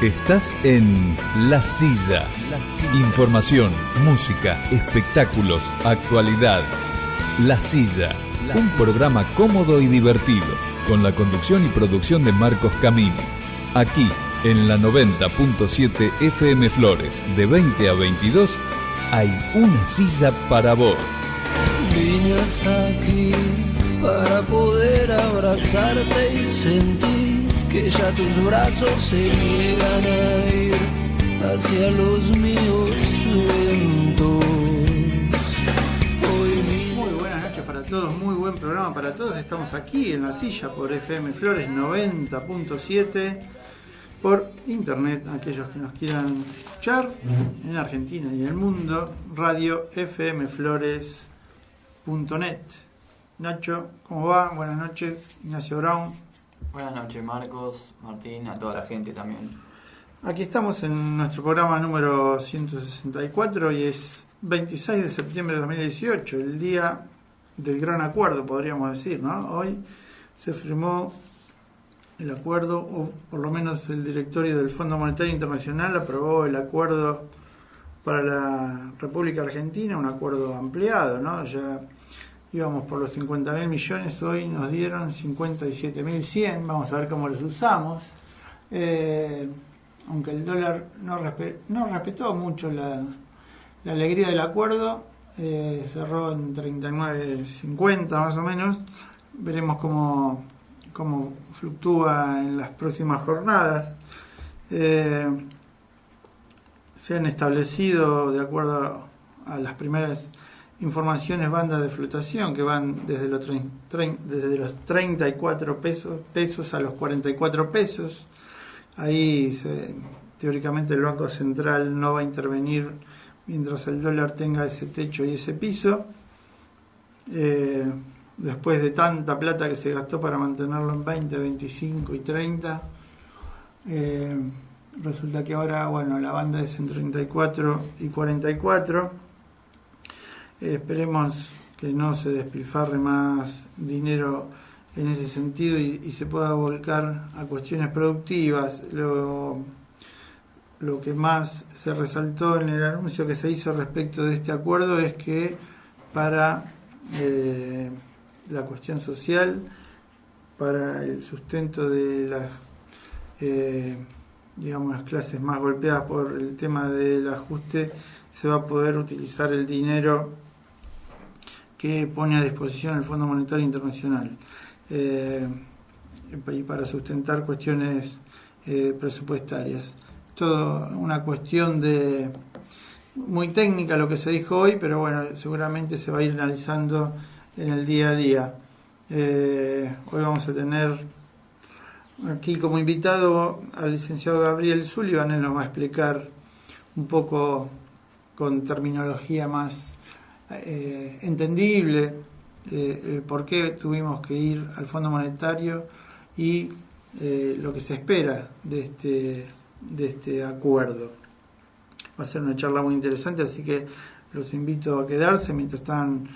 Estás en La Silla. Información, música, espectáculos, actualidad. La Silla, un programa cómodo y divertido, con la conducción y producción de Marcos Camini. Aquí, en la 90.7 FM Flores, de 20 a 22, hay una silla para vos. Vine hasta aquí para poder abrazarte y sentir que ya tus brazos se niegan a ir hacia los míos lentos. Muy buenas noches para todos, muy buen programa para todos. Estamos aquí en La Silla por FM Flores 90.7, por internet, aquellos que nos quieran escuchar en Argentina y en el mundo, radio fmflores.net. Nacho, ¿cómo va? Buenas noches. Ignacio Brown. Buenas noches, Marcos, Martín, a toda la gente también. Aquí estamos en nuestro programa número 164 y es 26 de septiembre de 2018, el día del gran acuerdo, podríamos decir, ¿no? Hoy se firmó el acuerdo, o por lo menos el directorio del Fondo Monetario Internacional aprobó el acuerdo para la República Argentina, un acuerdo ampliado, ¿no? Ya íbamos por los 50.000 millones, hoy nos dieron 57.100, vamos a ver cómo los usamos. Aunque el dólar no respetó mucho la alegría del acuerdo, cerró en 39.50 más o menos. Veremos cómo fluctúa en las próximas jornadas. Se han establecido, de acuerdo a las primeras informaciones, bandas de flotación que van desde los 34 pesos a los 44 pesos. Ahí teóricamente el Banco Central no va a intervenir mientras el dólar tenga ese techo y ese piso. Después de tanta plata que se gastó para mantenerlo en 20, 25 y 30, resulta que ahora, bueno, la banda es en 34 y 44. Esperemos que no se despilfarre más dinero en ese sentido y se pueda volcar a cuestiones productivas. Lo que más se resaltó en el anuncio que se hizo respecto de este acuerdo es que para la cuestión social, para el sustento de las las clases más golpeadas por el tema del ajuste, se va a poder utilizar el dinero que pone a disposición el Fondo Monetario Internacional y para sustentar cuestiones presupuestarias. Todo una cuestión muy técnica lo que se dijo hoy, pero bueno, seguramente se va a ir analizando en el día a día. Hoy vamos a tener aquí como invitado al licenciado Gabriel Sullivan. Él nos va a explicar un poco con terminología más entendible el por qué tuvimos que ir al Fondo Monetario y lo que se espera de este acuerdo. Va a ser una charla muy interesante, así que los invito a quedarse mientras están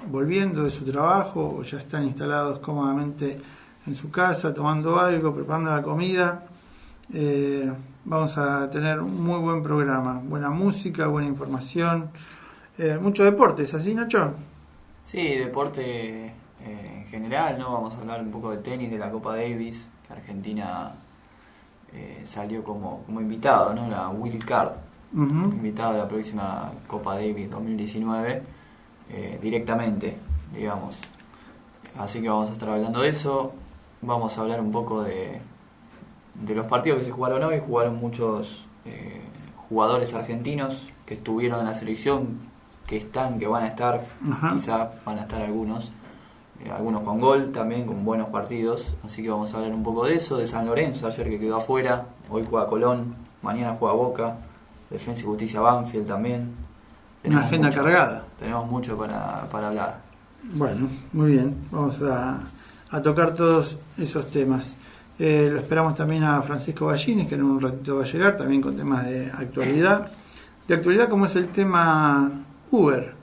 volviendo de su trabajo o ya están instalados cómodamente en su casa, tomando algo, preparando la comida. Vamos a tener un muy buen programa, buena música, buena información, mucho deporte, ¿es así, Nacho? Sí, deporte en general, ¿no? Vamos a hablar un poco de tenis, de la Copa Davis, que Argentina salió como invitado, ¿no? La Wild Card, invitado a la próxima Copa Davis 2019, directamente, digamos. Así que vamos a estar hablando de eso, vamos a hablar un poco de los partidos que se jugaron hoy. Jugaron muchos jugadores argentinos que estuvieron en la selección, que van a estar, quizás van a estar algunos con gol también, con buenos partidos. Así que vamos a hablar un poco de eso, de San Lorenzo, ayer que quedó afuera, hoy juega Colón, mañana juega Boca, Defensa y Justicia Banfield también. Una agenda cargada. Tenemos mucho para hablar. Bueno, muy bien, vamos a tocar todos esos temas. Lo esperamos también a Francisco Ballines, que en un ratito va a llegar, también con temas de actualidad. De actualidad, como es el tema Uber.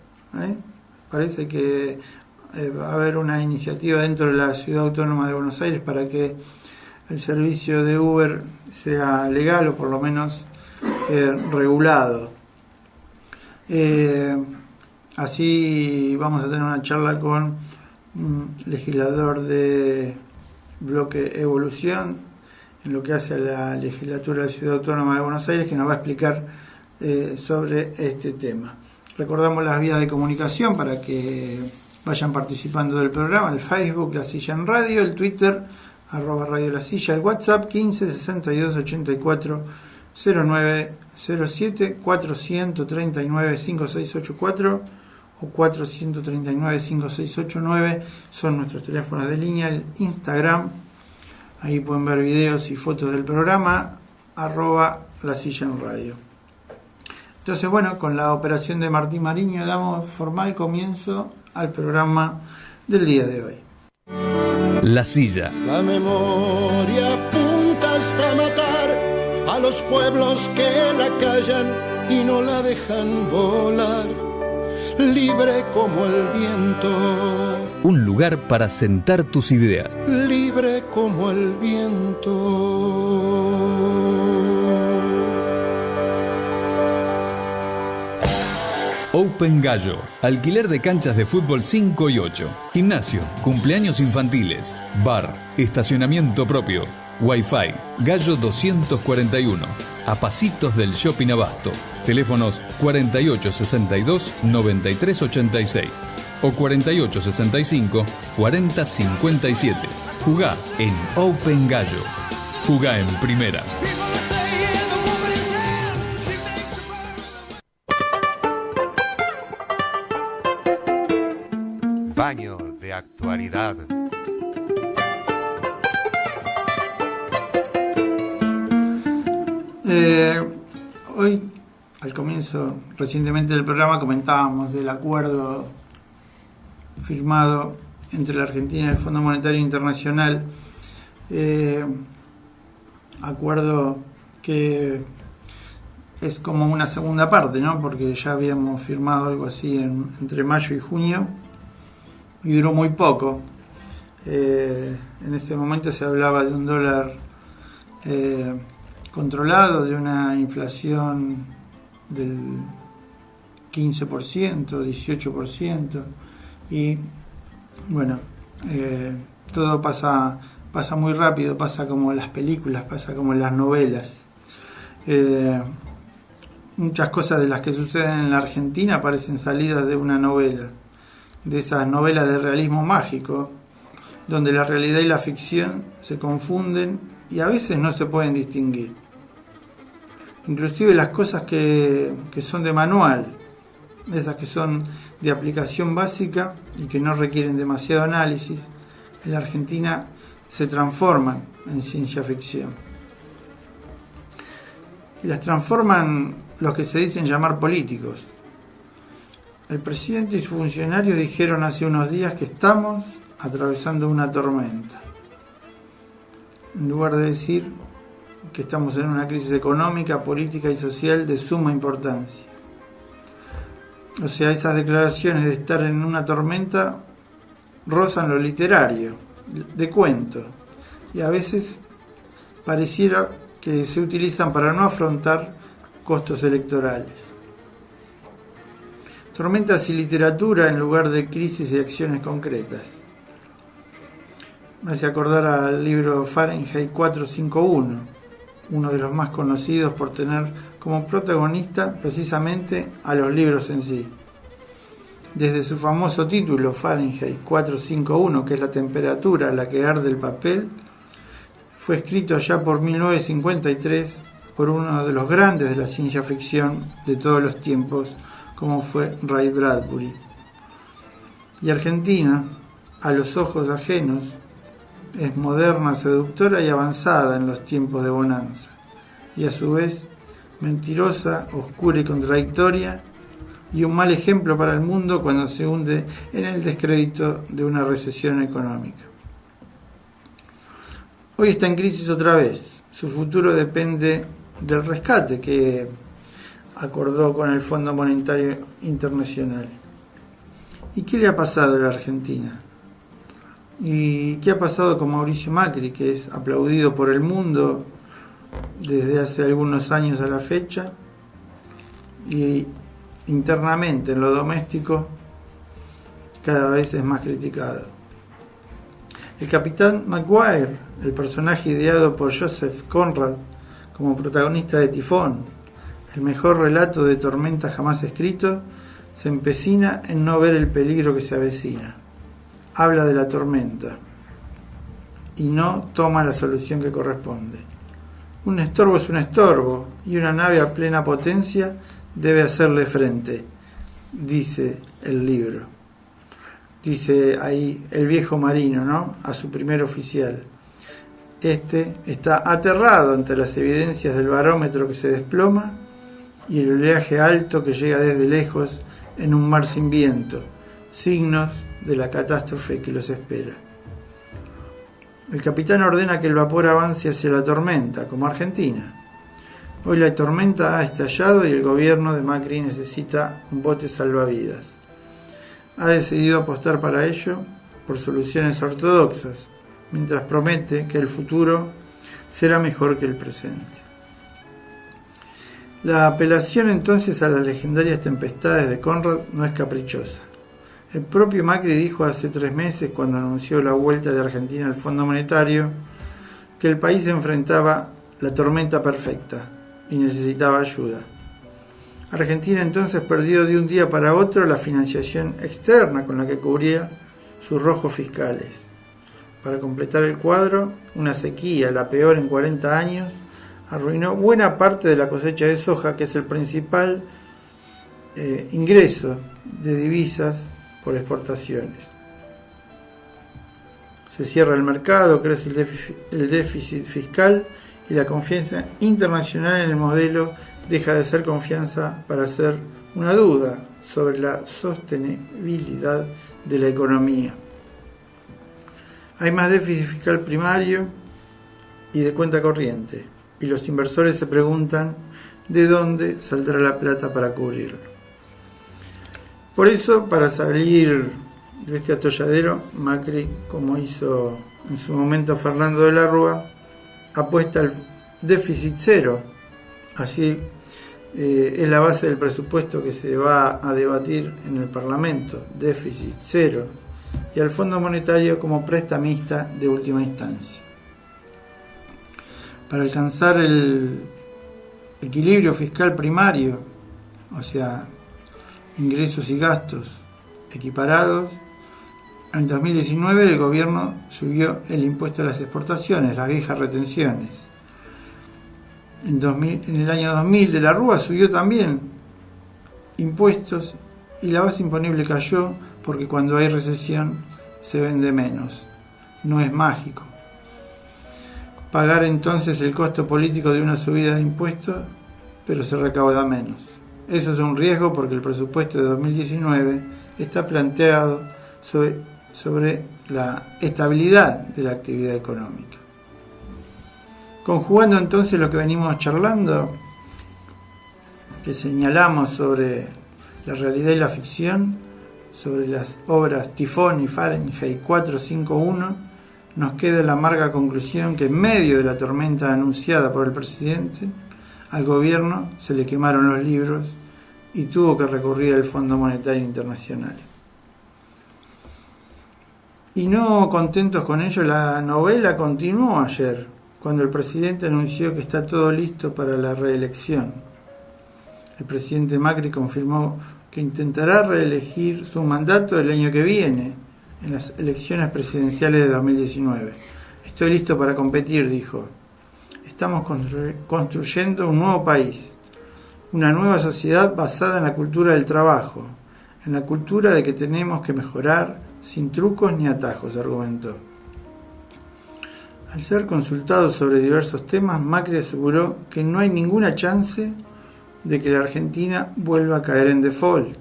Parece que va a haber una iniciativa dentro de la Ciudad Autónoma de Buenos Aires para que el servicio de Uber sea legal o por lo menos regulado. Así vamos a tener una charla con un legislador de bloque Evolución en lo que hace a la legislatura de la Ciudad Autónoma de Buenos Aires, que nos va a explicar sobre este tema. Recordamos las vías de comunicación para que vayan participando del programa: el Facebook La Silla en Radio, el Twitter @Radio La Silla, el WhatsApp 15 62 84 09 07, 439 5684 o 439 5689 son nuestros teléfonos de línea. El Instagram, ahí pueden ver videos y fotos del programa, @La Silla en Radio. Entonces, bueno, con la operación de Martín Mariño damos formal comienzo al programa del día de hoy. La Silla. La memoria apunta hasta matar a los pueblos que la callan y no la dejan volar, libre como el viento. Un lugar para sentar tus ideas. Libre como el viento. Open Gallo, alquiler de canchas de fútbol 5 y 8, gimnasio, cumpleaños infantiles, bar, estacionamiento propio, Wi-Fi, Gallo 241, a pasitos del Shopping Abasto. Teléfonos 4862-9386 o 4865-4057. Jugá en Open Gallo. Jugá en primera. Baño de actualidad. Hoy, al comienzo recientemente del programa, comentábamos del acuerdo firmado entre la Argentina y el Fondo Monetario Internacional, acuerdo que es como una segunda parte, ¿no? Porque ya habíamos firmado algo así entre mayo y junio y duró muy poco. En ese momento se hablaba de un dólar controlado, de una inflación del 15%, 18%, y bueno, todo pasa muy rápido, pasa como en las películas, pasa como en las novelas. Muchas cosas de las que suceden en la Argentina parecen salidas de una novela, de esas novelas de realismo mágico, donde la realidad y la ficción se confunden y a veces no se pueden distinguir. Inclusive las cosas que son de manual, esas que son de aplicación básica y que no requieren demasiado análisis, en la Argentina se transforman en ciencia ficción. Y las transforman los que se dicen llamar políticos. El presidente y sus funcionarios dijeron hace unos días que estamos atravesando una tormenta, en lugar de decir que estamos en una crisis económica, política y social de suma importancia. O sea, esas declaraciones de estar en una tormenta rozan lo literario, de cuento, y a veces pareciera que se utilizan para no afrontar costos electorales. Tormentas y literatura en lugar de crisis y acciones concretas. Me hace acordar al libro Fahrenheit 451, uno de los más conocidos por tener como protagonista precisamente a los libros en sí. Desde su famoso título, Fahrenheit 451, que es la temperatura a la que arde el papel, fue escrito allá por 1953 por uno de los grandes de la ciencia ficción de todos los tiempos, como fue Ray Bradbury. Y Argentina, a los ojos ajenos, es moderna, seductora y avanzada en los tiempos de bonanza, y a su vez mentirosa, oscura y contradictoria, y un mal ejemplo para el mundo cuando se hunde en el descrédito de una recesión económica. Hoy está en crisis otra vez. Su futuro depende del rescate que acordó con el Fondo Monetario Internacional. ¿Y qué le ha pasado a la Argentina? ¿Y qué ha pasado con Mauricio Macri, que es aplaudido por el mundo desde hace algunos años a la fecha? Y internamente, en lo doméstico, cada vez es más criticado. El Capitán Maguire, el personaje ideado por Joseph Conrad como protagonista de Tifón, el mejor relato de tormenta jamás escrito, se empecina en no ver el peligro que se avecina. Habla de la tormenta y no toma la solución que corresponde. Un estorbo es un estorbo y una nave a plena potencia debe hacerle frente, dice el libro. Dice ahí el viejo marino, ¿no?, a su primer oficial. Este está aterrado ante las evidencias del barómetro que se desploma y el oleaje alto que llega desde lejos en un mar sin viento, signos de la catástrofe que los espera. El capitán ordena que el vapor avance hacia la tormenta, como Argentina. Hoy la tormenta ha estallado y el gobierno de Macri necesita un bote salvavidas. Ha decidido apostar para ello por soluciones ortodoxas, mientras promete que el futuro será mejor que el presente. La apelación entonces a las legendarias tempestades de Conrad no es caprichosa. El propio Macri dijo hace 3 meses, cuando anunció la vuelta de Argentina al Fondo Monetario, que el país enfrentaba la tormenta perfecta y necesitaba ayuda. Argentina entonces perdió de un día para otro la financiación externa con la que cubría sus rojos fiscales. Para completar el cuadro, una sequía, la peor en 40 años, arruinó buena parte de la cosecha de soja, que es el principal ingreso de divisas por exportaciones. Se cierra el mercado, crece el déficit fiscal y la confianza internacional en el modelo deja de ser confianza para ser una duda sobre la sostenibilidad de la economía. Hay más déficit fiscal primario y de cuenta corriente, y los inversores se preguntan de dónde saldrá la plata para cubrirlo. Por eso, para salir de este atolladero, Macri, como hizo en su momento Fernando de la Rúa, apuesta al déficit cero. Así es la base del presupuesto que se va a debatir en el Parlamento, déficit cero, y al Fondo Monetario como prestamista de última instancia. Para alcanzar el equilibrio fiscal primario, o sea, ingresos y gastos equiparados, en 2019 el gobierno subió el impuesto a las exportaciones, las viejas retenciones. En el año 2000 de la Rúa subió también impuestos y la base imponible cayó, porque cuando hay recesión se vende menos. No es mágico. Pagar entonces el costo político de una subida de impuestos, pero se recauda menos. Eso es un riesgo, porque el presupuesto de 2019 está planteado sobre la estabilidad de la actividad económica. Conjugando entonces lo que venimos charlando, que señalamos sobre la realidad y la ficción, sobre las obras Tifón y Fahrenheit 451, nos queda la amarga conclusión que en medio de la tormenta anunciada por el presidente, al gobierno se le quemaron los libros y tuvo que recurrir al Fondo Monetario Internacional. Y no contentos con ello, la novela continuó ayer, cuando el presidente anunció que está todo listo para la reelección. El presidente Macri confirmó que intentará reelegir su mandato el año que viene, en las elecciones presidenciales de 2019. Estoy listo para competir, dijo. Estamos construyendo un nuevo país, una nueva sociedad basada en la cultura del trabajo, en la cultura de que tenemos que mejorar sin trucos ni atajos, argumentó. Al ser consultado sobre diversos temas, Macri aseguró que no hay ninguna chance de que la Argentina vuelva a caer en default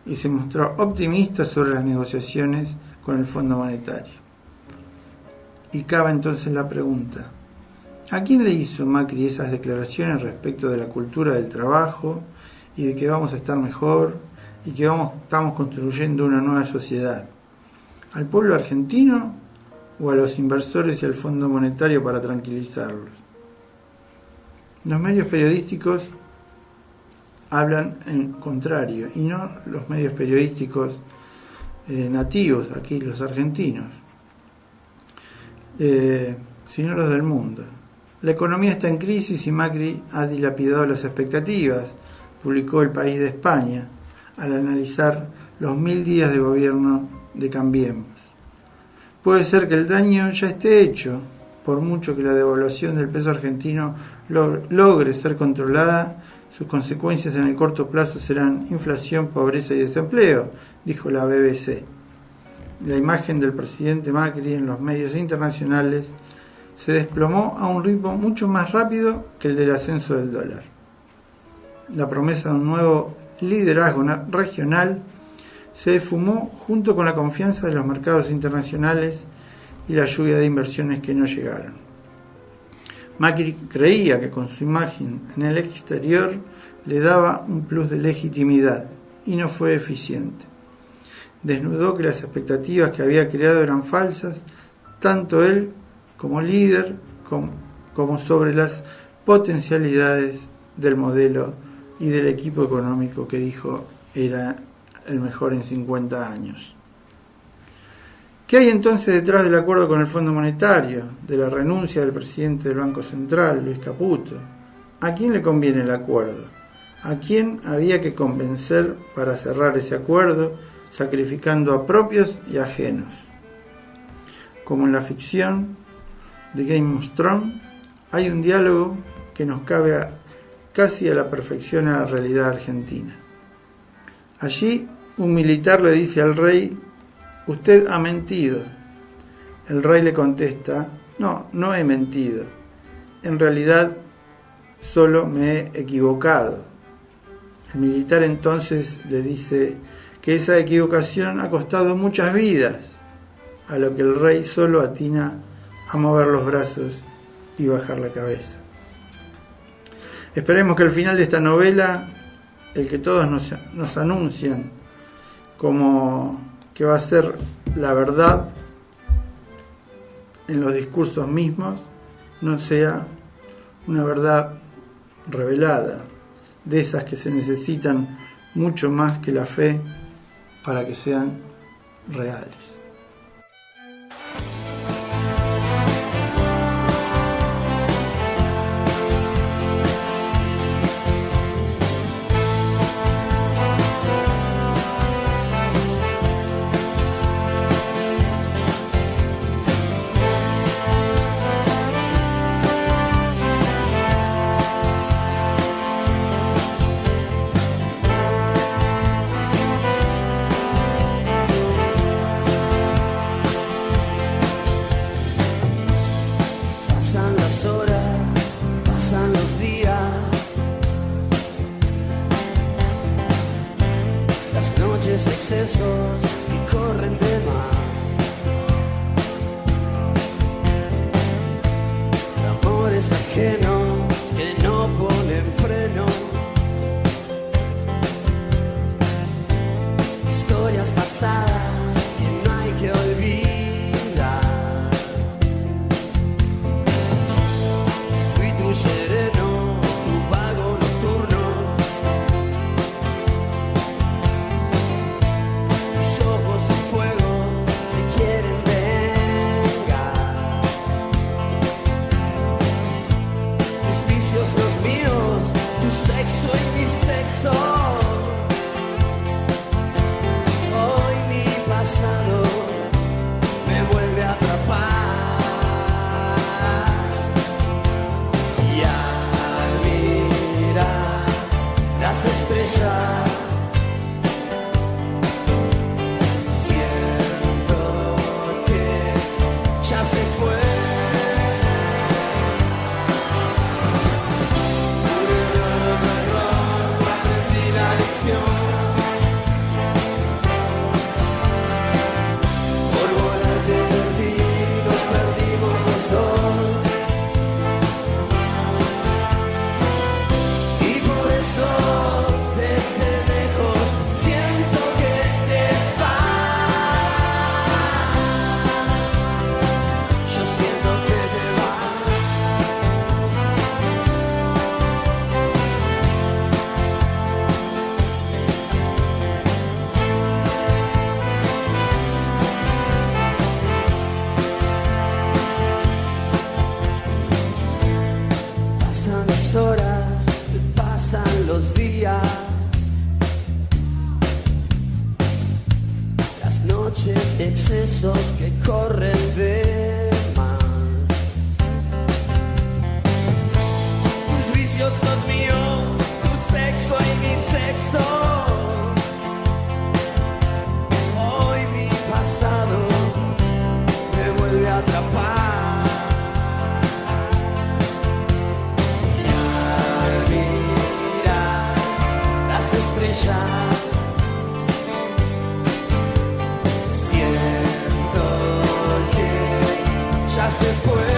y se mostró optimista sobre las negociaciones con el Fondo Monetario. Y cabe entonces la pregunta: ¿a quién le hizo Macri esas declaraciones respecto de la cultura del trabajo y de que vamos a estar mejor y que estamos construyendo una nueva sociedad? ¿Al pueblo argentino o a los inversores y al Fondo Monetario para tranquilizarlos. Los medios periodísticos hablan en contrario, y no los medios periodísticos nativos, aquí los argentinos, sino los del mundo. La economía está en crisis y Macri ha dilapidado las expectativas, publicó El País de España, al analizar los 1000 días de gobierno de Cambiemos. Puede ser que el daño ya esté hecho, por mucho que la devaluación del peso argentino logre ser controlada, sus consecuencias en el corto plazo serán inflación, pobreza y desempleo, dijo la BBC. La imagen del presidente Macri en los medios internacionales se desplomó a un ritmo mucho más rápido que el del ascenso del dólar. La promesa de un nuevo liderazgo regional se esfumó junto con la confianza de los mercados internacionales y la lluvia de inversiones que no llegaron. Macri creía que con su imagen en el exterior le daba un plus de legitimidad y no fue eficiente. Desnudó que las expectativas que había creado eran falsas, tanto él como líder como sobre las potencialidades del modelo y del equipo económico que dijo era el mejor en 50 años. ¿Qué hay entonces detrás del acuerdo con el Fondo Monetario, de la renuncia del presidente del Banco Central, Luis Caputo? ¿A quién le conviene el acuerdo? ¿A quién había que convencer para cerrar ese acuerdo, sacrificando a propios y ajenos? Como en la ficción de Game of Thrones, hay un diálogo que nos cabe casi a la perfección a la realidad argentina. Allí, un militar le dice al rey: «Usted ha mentido». El rey le contesta: no he mentido. En realidad, solo me he equivocado». El militar entonces le dice que esa equivocación ha costado muchas vidas, a lo que el rey solo atina a mover los brazos y bajar la cabeza. Esperemos que al final de esta novela, el que todos nos anuncian como que va a ser la verdad en los discursos mismos, no sea una verdad revelada, de esas que se necesitan mucho más que la fe para que sean reales. Excesos que corren de más, amores ajenos que no ponen freno, historias pasadas que no hay que olvidar. Fui tu sereno, tu vago nocturno, ojos de fuego, si quieren vengar. Tus vicios, los míos, tu sexo y mi sexo. Hoy mi excesos que corren de más. Tus vicios, los míos, tu sexo y mi sexo. Hoy mi pasado me vuelve a atrapar. Y al mirar las estrellas siento que ya se fue.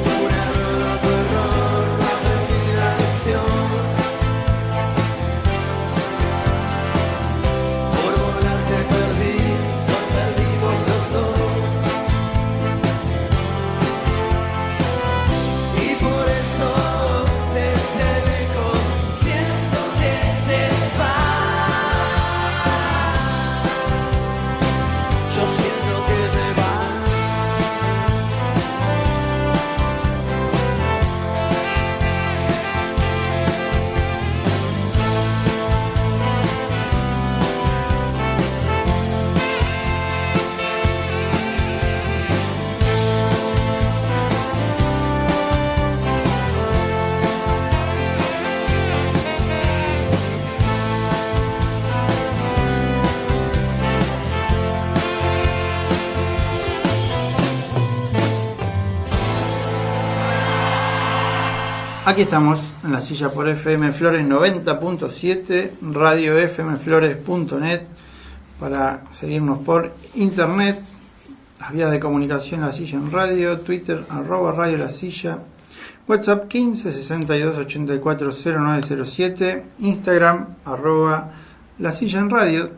Un error a tu error, aprendí la lección. Por volar te perdí, nos perdimos los dos. Y por eso desde lejos siento que te vas. Yo siento que te vas. Aquí estamos en la silla por FM Flores 90.7, radio fmflores.net, para seguirnos por internet, las vías de comunicación La Silla en Radio, Twitter @Radio La Silla, WhatsApp 15 62 84 0907, Instagram @La Silla en Radio,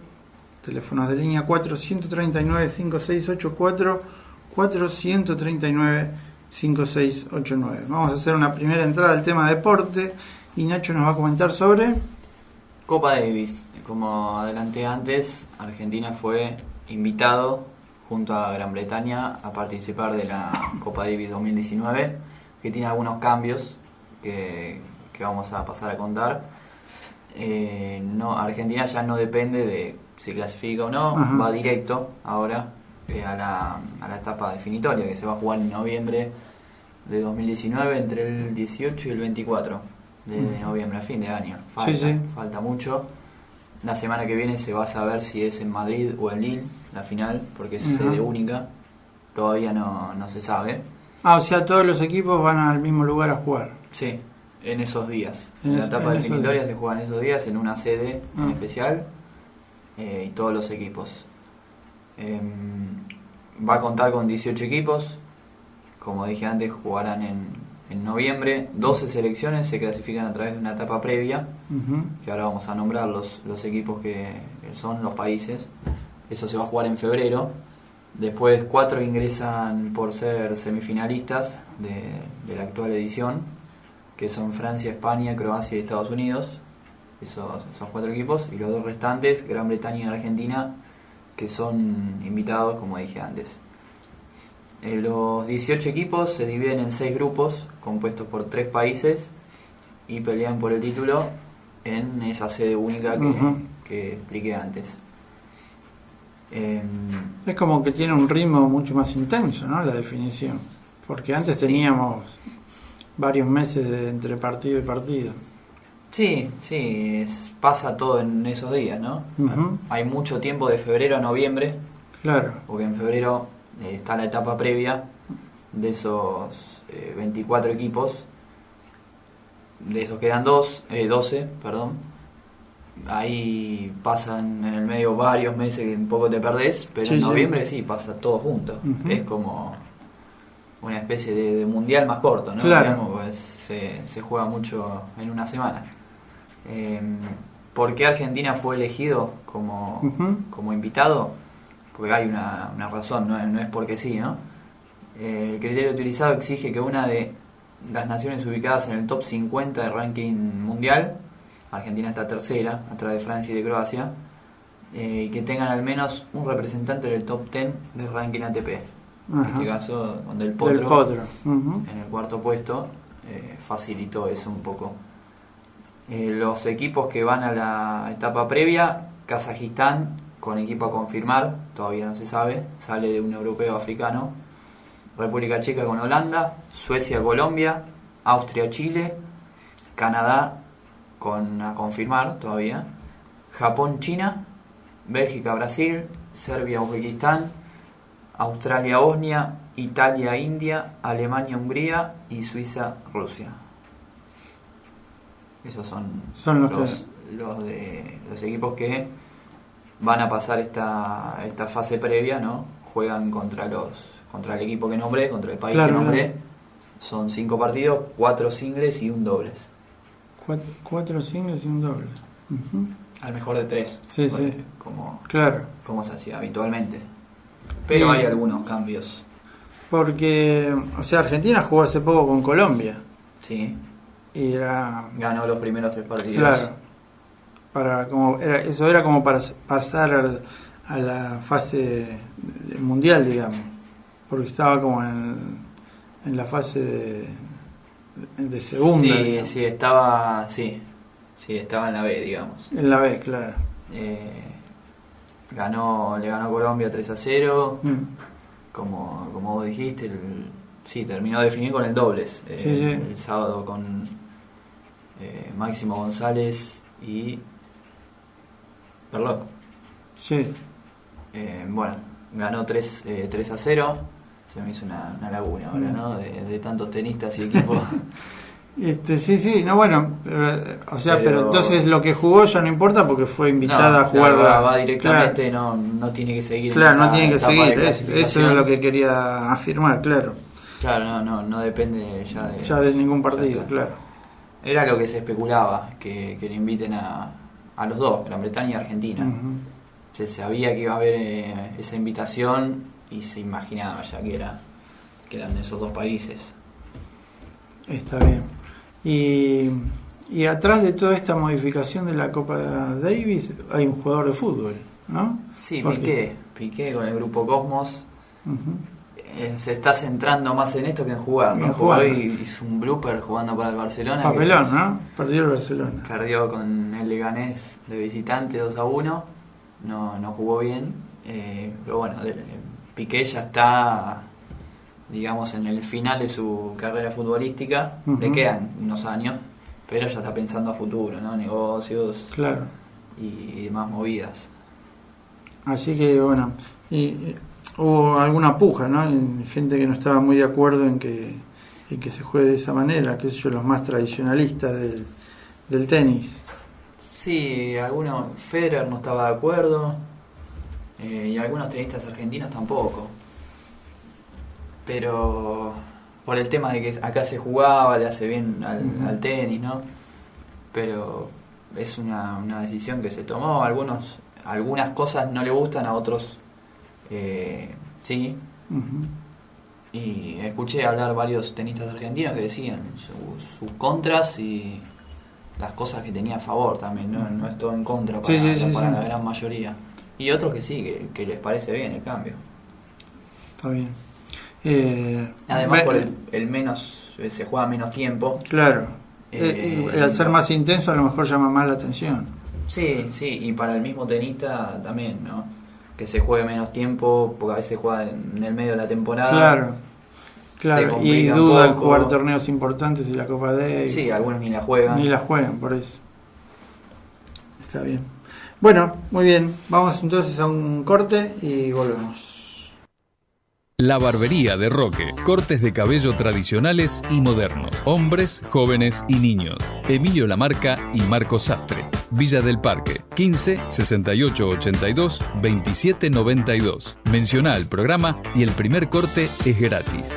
teléfonos de línea 439 5684 439 5689. Vamos a hacer una primera entrada al tema deporte y Nacho nos va a comentar sobre Copa Davis. Como adelanté antes, Argentina fue invitado junto a Gran Bretaña a participar de la Copa Davis 2019, que tiene algunos cambios que vamos a pasar a contar. Argentina ya no depende de si clasifica o no. Ajá. Va directo ahora a la etapa definitoria, que se va a jugar en noviembre de 2019, entre el 18 y el 24 de noviembre, a fin de año. Falta mucho. La semana que viene se va a saber si es en Madrid o en Lille la final, porque es sede única. Todavía no se sabe. O sea, todos los equipos van al mismo lugar a jugar. Sí, en esos días. En la etapa definitoria se juega en esos días, en una sede en especial, y todos los equipos. Va a contar con 18 equipos. Como dije antes, jugarán en noviembre. 12 selecciones se clasifican a través de una etapa previa, que ahora vamos a nombrar los equipos que son los países. Eso se va a jugar en febrero. Después 4 ingresan por ser semifinalistas de la actual edición, que son Francia, España, Croacia y Estados Unidos. Esos 4 equipos. Y los 2 restantes, Gran Bretaña y Argentina, que son invitados, como dije antes. Los 18 equipos se dividen en 6 grupos compuestos por 3 países y pelean por el título en esa sede única que expliqué antes. Es como que tiene un ritmo mucho más intenso, ¿no? La definición, porque antes teníamos varios meses entre partido y partido. Sí, pasa todo en esos días, ¿no? Hay mucho tiempo de febrero a noviembre. Claro. Porque en febrero está la etapa previa de esos 24 equipos. De esos quedan 12, perdón. Ahí pasan en el medio varios meses que un poco te perdés, pero en noviembre sí pasa todo junto. Es como una especie de mundial más corto, ¿no? Claro. Digamos, pues, se juega mucho en una semana. ¿Por qué Argentina fue elegido como invitado? Porque hay una razón, no es porque sí, ¿no? El criterio utilizado exige que una de las naciones ubicadas en el top 50 del ranking mundial, Argentina está tercera, atrás de Francia y de Croacia, y que tengan al menos un representante del top 10 del ranking ATP. En este caso, donde el Potro. En el cuarto puesto, facilitó eso un poco. Los equipos que van a la etapa previa: Kazajistán, con equipo a confirmar, todavía no se sabe, sale de un europeo africano. República Checa con Holanda, Suecia, Colombia, Austria, Chile, Canadá con a confirmar todavía, Japón, China, Bélgica, Brasil, Serbia, Uzbekistán, Australia, Bosnia, Italia, India, Alemania, Hungría y Suiza, Rusia. Esos son los equipos que van a pasar esta fase previa, ¿no? Juegan contra el equipo que nombré, contra el país que nombré. Son 5 partidos, 4 singles y un dobles. 4 singles y un dobles. Uh-huh. Al mejor de 3. Sí, pues, sí. como se hacía habitualmente. Pero hay algunos cambios. Porque, o sea, Argentina jugó hace poco con Colombia. Sí. Y ganó los primeros 3 partidos. Claro. Eso era como para pasar a la fase mundial, digamos. Porque estaba como en la fase de segunda. Sí, estaba en la B, digamos. En la B, claro. Le ganó Colombia 3-0. Como vos dijiste, terminó de definir con el dobles. El sábado con Máximo González y Perlock. Sí. Ganó 3-0. Se me hizo una laguna ahora, ¿no? De tantos tenistas y equipos. Pero entonces lo que jugó ya no importa porque fue invitada a jugar. Va directamente, claro. no tiene que seguir. Claro, no tiene que seguir. Eso es lo que quería afirmar, claro. Claro, no depende ya de ningún partido, claro. Era lo que se especulaba, que le inviten a los dos, Gran Bretaña y Argentina. Uh-huh. Se sabía que iba a haber esa invitación y se imaginaba ya que eran esos dos países. Está bien. Y atrás de toda esta modificación de la Copa Davis hay un jugador de fútbol, ¿no? Sí, Piqué con el grupo Cosmos. Uh-huh. Se está centrando más en esto que en jugar, ¿no? Hoy hizo un blooper jugando para el Barcelona. Papelón, ¿no? Perdió el Barcelona. Perdió con el Leganés de visitante 2-1. No jugó bien. Pero bueno, Piqué ya está, digamos, en el final de su carrera futbolística. Uh-huh. Le quedan unos años, pero ya está pensando a futuro, ¿no? Negocios, claro, y demás movidas. Así que bueno, hubo alguna puja, ¿no? Gente que no estaba muy de acuerdo en que se juegue de esa manera, qué sé yo, los más tradicionalistas del tenis. Sí, Federer no estaba de acuerdo. Y algunos tenistas argentinos tampoco, pero por el tema de que acá se jugaba, le hace bien al tenis, ¿no? Pero es una decisión que se tomó. Algunas cosas no le gustan, a otros sí. Uh-huh. Y escuché hablar varios tenistas argentinos que decían sus contras y las cosas que tenía a favor también, ¿no? No es todo en contra para la gran mayoría. Y otros que sí, que les parece bien el cambio. Está bien. Además, por el menos, se juega menos tiempo. Claro. Al ser más intenso, a lo mejor llama más la atención. Sí, y para el mismo tenista también, ¿no? Que se juegue menos tiempo, porque a veces juega en el medio de la temporada. Claro. Y duda en jugar torneos importantes de la Copa Davis. Sí, algunos ni la juegan. Por eso. Está bien. Bueno, muy bien, vamos entonces a un corte y volvemos. La Barbería de Roque, cortes de cabello tradicionales y modernos, hombres, jóvenes y niños. Emilio Lamarca y Marcos Sastre, Villa del Parque, 15 68 82 27 92. Menciona el programa y el primer corte es gratis.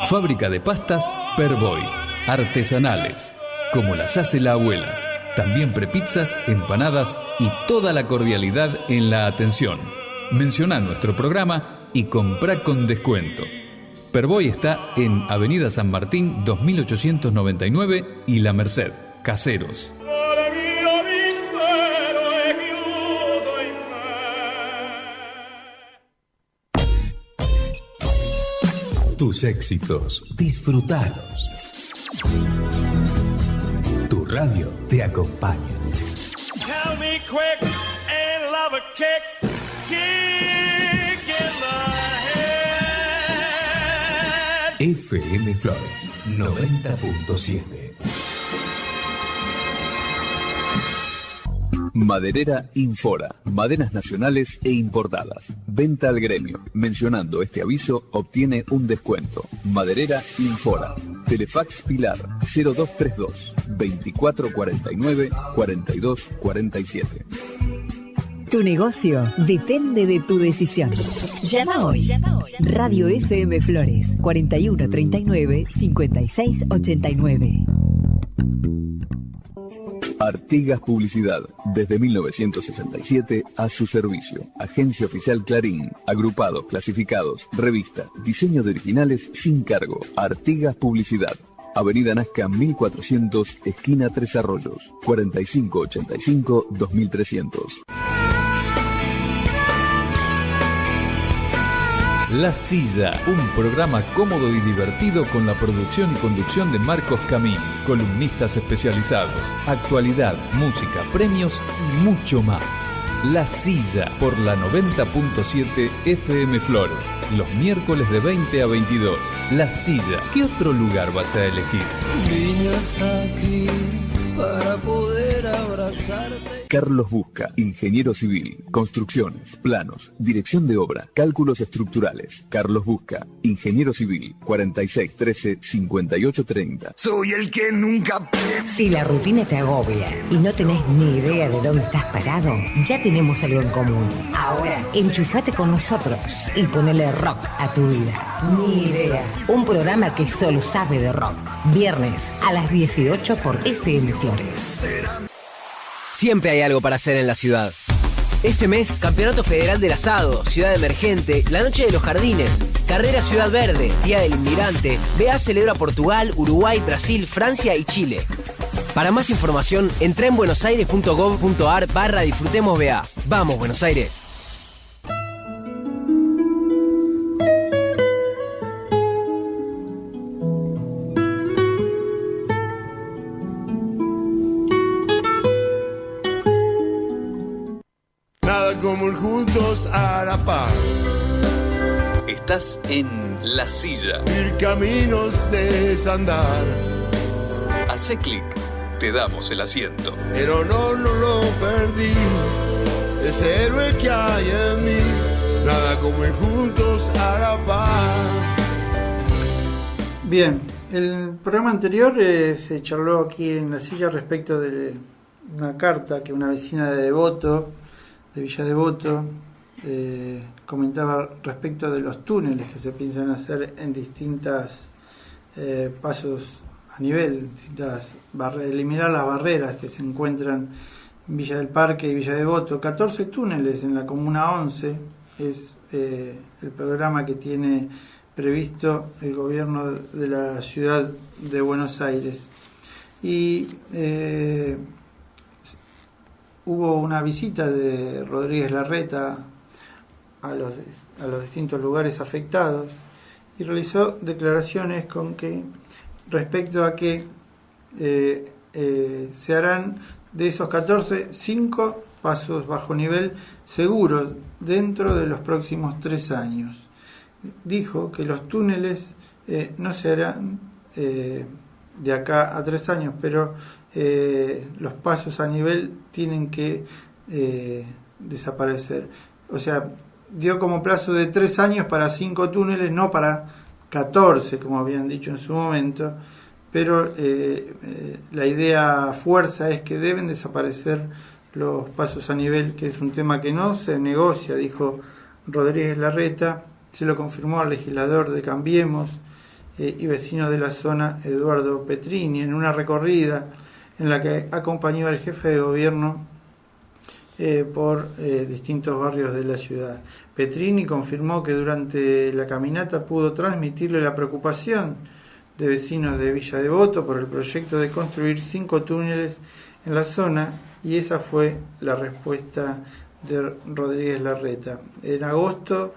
Fábrica de pastas Perboy, artesanales, como las hace la abuela. También prepizzas, empanadas y toda la cordialidad en la atención. Menciona nuestro programa y comprá con descuento. Perboy está en Avenida San Martín 2899 y La Merced, Caseros. Tus éxitos, disfrutalos. Tu radio te acompaña. Tell me quick, ain't love a kick in the head. FM Flores 90.7. Maderera Infora. Maderas nacionales e importadas. Venta al gremio. Mencionando este aviso, obtiene un descuento. Maderera Infora. Telefax Pilar 0232 2449 4247. Tu negocio depende de tu decisión. Llama hoy. Radio FM Flores 4139 5689. Artigas Publicidad, desde 1967 a su servicio. Agencia Oficial Clarín, agrupados, clasificados, revista, diseño de originales sin cargo. Artigas Publicidad. Avenida Nazca 1400, esquina Tres Arroyos, 4585-2300. La Silla, un programa cómodo y divertido con la producción y conducción de Marcos Camín, columnistas especializados, actualidad, música, premios y mucho más. La Silla, por la 90.7 FM Flores, los miércoles de 20 a 22. La Silla, ¿qué otro lugar vas a elegir? Niña está aquí para poder abrazarte. Carlos Busca, ingeniero civil, construcciones, planos, dirección de obra, cálculos estructurales. Carlos Busca, ingeniero civil, 4613-5830. Soy el que nunca piensa. Si la rutina te agobia y no tenés ni idea de dónde estás parado, ya tenemos algo en común. Ahora, enchufate con nosotros y ponele rock a tu vida. Ni idea. Un programa que solo sabe de rock. Viernes a las 18 por FM Flores. Siempre hay algo para hacer en la ciudad. Este mes, Campeonato Federal del Asado, Ciudad Emergente, la Noche de los Jardines, Carrera Ciudad Verde, Día del Inmigrante, BA celebra Portugal, Uruguay, Brasil, Francia y Chile. Para más información, entra en buenosaires.gov.ar/disfrutemos BA. ¡Vamos, Buenos Aires! Como el juntos a la par. Estás en La Silla. Ir caminos desandar. Hacé clic, te damos el asiento. Pero no lo perdí. Ese héroe que hay en mí. Nada como ir juntos a la par. Bien, el programa anterior se charló aquí en La Silla respecto de una carta que una vecina de Devoto, de Villa Devoto, comentaba respecto de los túneles que se piensan hacer en distintas pasos a nivel, eliminar las barreras que se encuentran en Villa del Parque y Villa Devoto. 14 túneles en la Comuna 11 es el programa que tiene previsto el gobierno de la ciudad de Buenos Aires. Y hubo una visita de Rodríguez Larreta a los distintos lugares afectados y realizó declaraciones con que respecto a que se harán de esos 14, 5 pasos bajo nivel seguros dentro de los próximos 3 años. Dijo que los túneles no se harán de acá a 3 años, pero los pasos a nivel tienen que desaparecer. O sea, dio como plazo de 3 años para 5 túneles, no para 14, como habían dicho en su momento, pero la idea fuerza es que deben desaparecer los pasos a nivel, que es un tema que no se negocia, dijo Rodríguez Larreta. Se lo confirmó al legislador de Cambiemos y vecino de la zona, Eduardo Petrini, en una recorrida en la que acompañó al jefe de gobierno por distintos barrios de la ciudad. Petrini confirmó que durante la caminata pudo transmitirle la preocupación de vecinos de Villa Devoto por el proyecto de construir 5 túneles en la zona, y esa fue la respuesta de Rodríguez Larreta. En agosto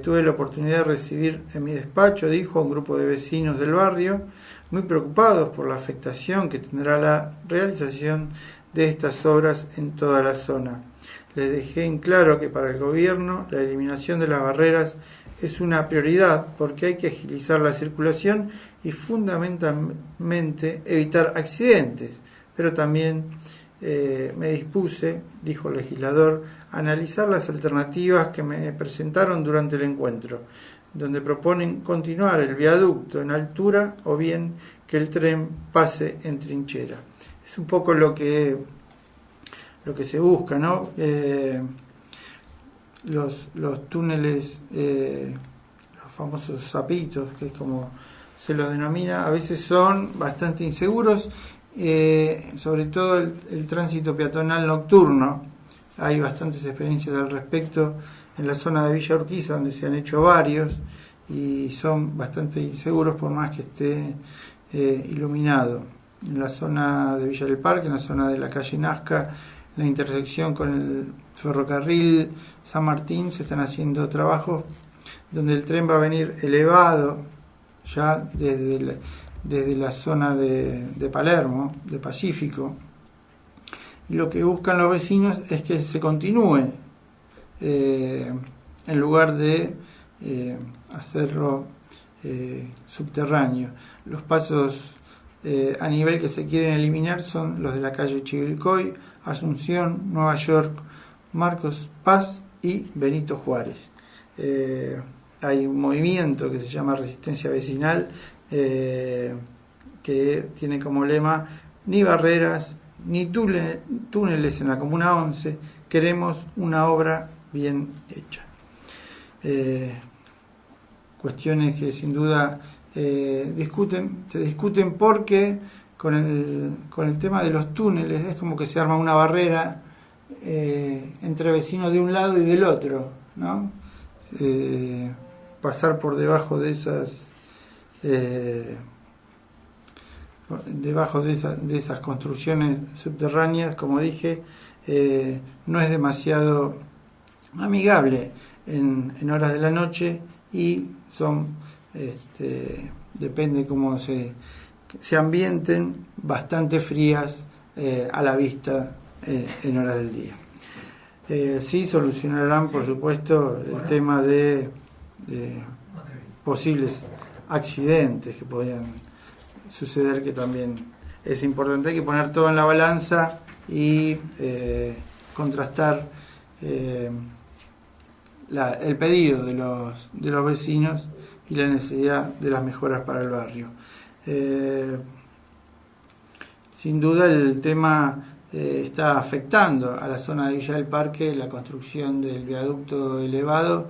tuve la oportunidad de recibir en mi despacho, dijo, a un grupo de vecinos del barrio, muy preocupados por la afectación que tendrá la realización de estas obras en toda la zona. Les dejé en claro que para el gobierno la eliminación de las barreras es una prioridad porque hay que agilizar la circulación y fundamentalmente evitar accidentes, pero también me dispuse, dijo el legislador, a analizar las alternativas que me presentaron durante el encuentro, donde proponen continuar el viaducto en altura o bien que el tren pase en trinchera. Es un poco lo que se busca, ¿no? Los túneles, los famosos zapitos, que es como se los denomina, a veces son bastante inseguros, sobre todo el tránsito peatonal nocturno. Hay bastantes experiencias al respecto en la zona de Villa Urquiza, donde se han hecho varios, y son bastante inseguros por más que esté iluminado. En la zona de Villa del Parque, en la zona de la calle Nazca, la intersección con el ferrocarril San Martín, se están haciendo trabajos donde el tren va a venir elevado ya desde la zona de Palermo, de Pacífico, y lo que buscan los vecinos es que se continúe en lugar de hacerlo subterráneo. Los pasos a nivel que se quieren eliminar son los de la calle Chivilcoy, Asunción, Nueva York, Marcos Paz y Benito Juárez. Hay un movimiento que se llama Resistencia Vecinal, que tiene como lema: ni barreras ni túneles en la Comuna 11, queremos una obra bien hecha. Cuestiones que sin duda se discuten porque con el tema de los túneles es como que se arma una barrera entre vecinos de un lado y del otro, ¿no? Pasar por debajo de esas construcciones subterráneas, como dije, no es demasiado amigable en horas de la noche, y son depende cómo se ambienten, bastante frías a la vista en horas del día. Sí solucionarán, por supuesto, el tema de posibles accidentes que podrían suceder, que también es importante. Hay que poner todo en la balanza y contrastar el pedido de los vecinos y la necesidad de las mejoras para el barrio. Sin duda el tema está afectando a la zona de Villa del Parque, la construcción del viaducto elevado.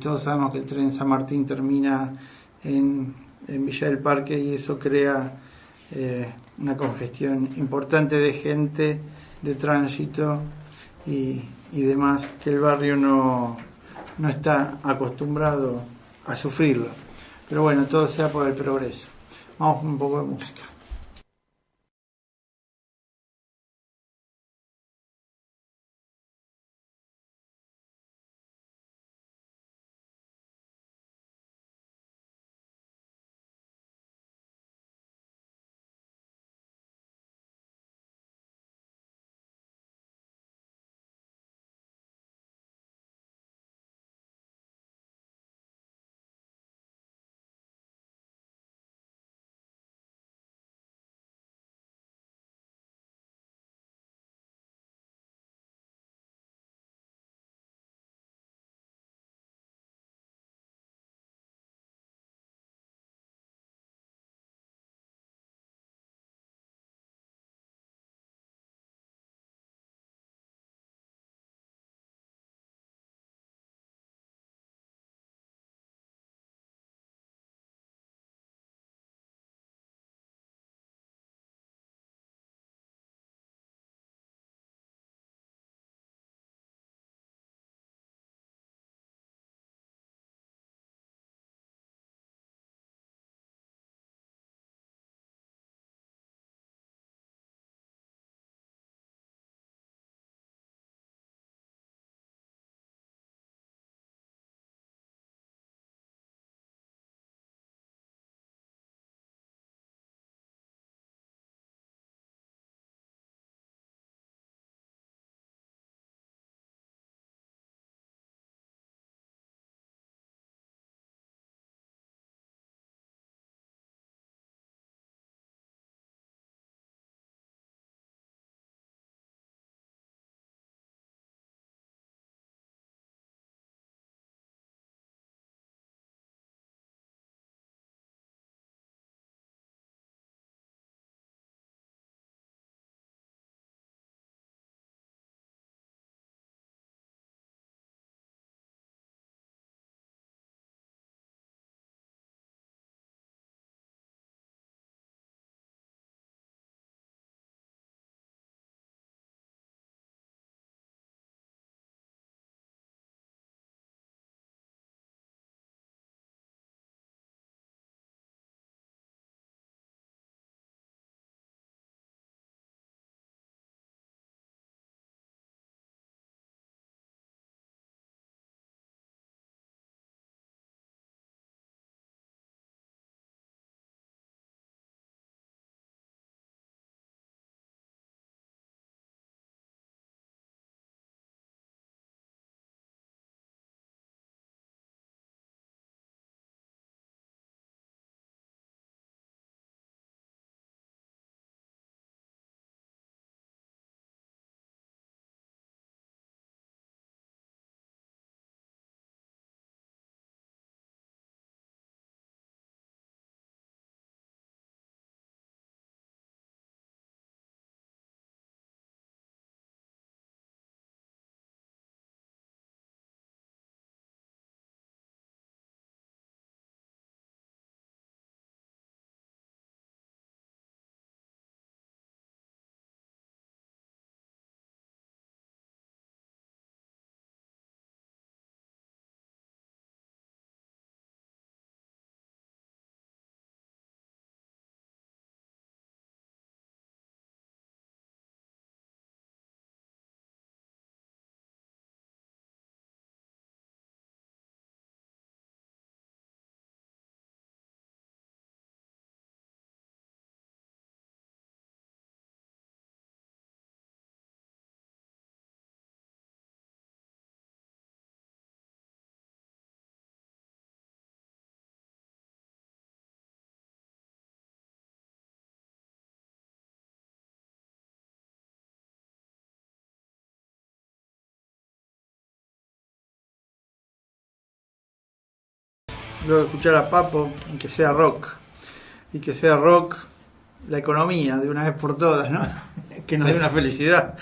Todos sabemos que el tren San Martín termina en Villa del Parque, y eso crea una congestión importante de gente, de tránsito y demás, que el barrio no está acostumbrado a sufrirlo. Pero bueno, todo sea por el progreso. Vamos con un poco de música. luego de escuchar a Papo, y que sea rock la economía de una vez por todas, ¿no? Que nos dé una felicidad,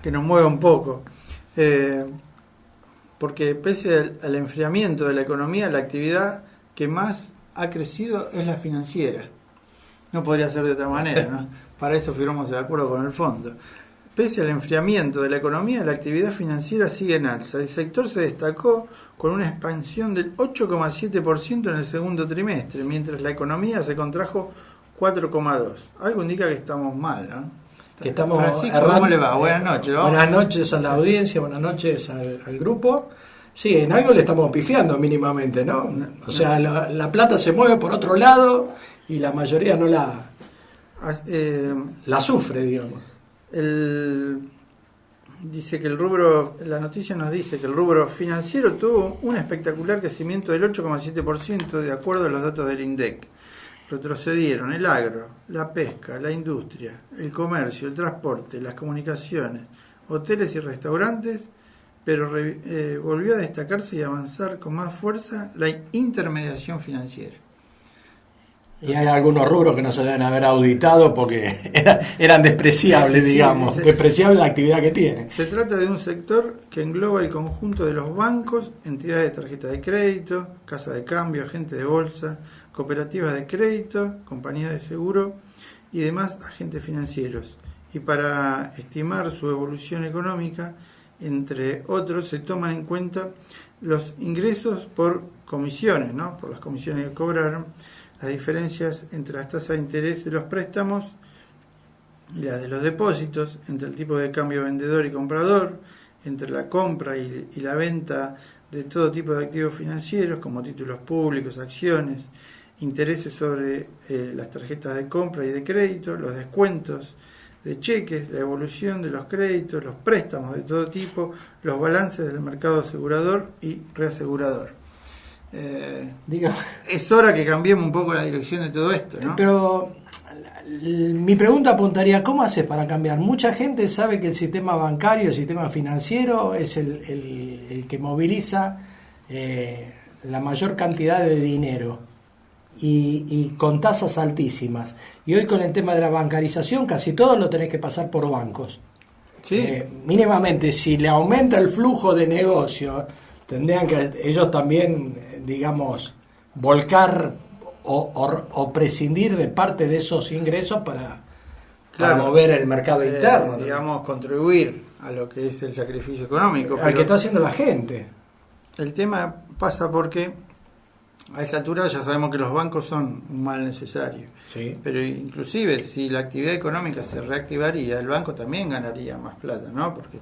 que nos mueva un poco. Porque pese al enfriamiento de la economía, la actividad que más ha crecido es la financiera. No podría ser de otra manera, ¿no? Para eso firmamos el acuerdo con el fondo. Pese al enfriamiento de la economía, la actividad financiera sigue en alza. El sector se destacó con una expansión del 8,7% en el segundo trimestre, mientras la economía se contrajo 4,2%. Algo indica que estamos mal, ¿no? Que estamos Francisco, ¿cómo le va? Buenas noches. ¿no? Buenas noches a la audiencia, buenas noches al grupo. Sí, en algo le estamos pifiando mínimamente, ¿no? O sea, la plata se mueve por otro lado y la mayoría no la sufre, digamos. Dice que la noticia nos dice que el rubro financiero tuvo un espectacular crecimiento del 8,7% de acuerdo a los datos del INDEC. Retrocedieron el agro, la pesca, la industria, el comercio, el transporte, las comunicaciones, hoteles y restaurantes, pero volvió a destacarse y avanzar con más fuerza la intermediación financiera. Y hay algunos rubros que no se deben haber auditado porque eran despreciables, digamos, despreciable la actividad que tienen. Se trata de un sector que engloba el conjunto de los bancos, entidades de tarjeta de crédito, casas de cambio, agentes de bolsa, cooperativas de crédito, compañías de seguro y demás agentes financieros. Y para estimar su evolución económica, entre otros, se toman en cuenta los ingresos por comisiones, ¿no? Por las comisiones que cobraron, las diferencias entre las tasas de interés de los préstamos y las de los depósitos, entre el tipo de cambio vendedor y comprador, entre la compra y la venta de todo tipo de activos financieros como títulos públicos, acciones, intereses sobre las tarjetas de compra y de crédito, los descuentos de cheques, la evolución de los créditos, los préstamos de todo tipo, los balances del mercado asegurador y reasegurador. Es hora que cambiemos un poco la dirección de todo esto, ¿no? Pero mi pregunta apuntaría, ¿cómo haces para cambiar? Mucha gente sabe que el sistema bancario, el sistema financiero es el que moviliza la mayor cantidad de dinero y con tasas altísimas. Y hoy con el tema de la bancarización casi todo lo tenés que pasar por bancos. Sí. Mínimamente, si le aumenta el flujo de negocio, tendrían que ellos también, digamos, volcar o prescindir de parte de esos ingresos para mover el mercado interno. Digamos, contribuir a lo que es el sacrificio económico. Al que está haciendo la gente. El tema pasa porque a esta altura ya sabemos que los bancos son un mal necesario. Sí. Pero inclusive si la actividad económica se reactivaría, el banco también ganaría más plata, ¿no? Porque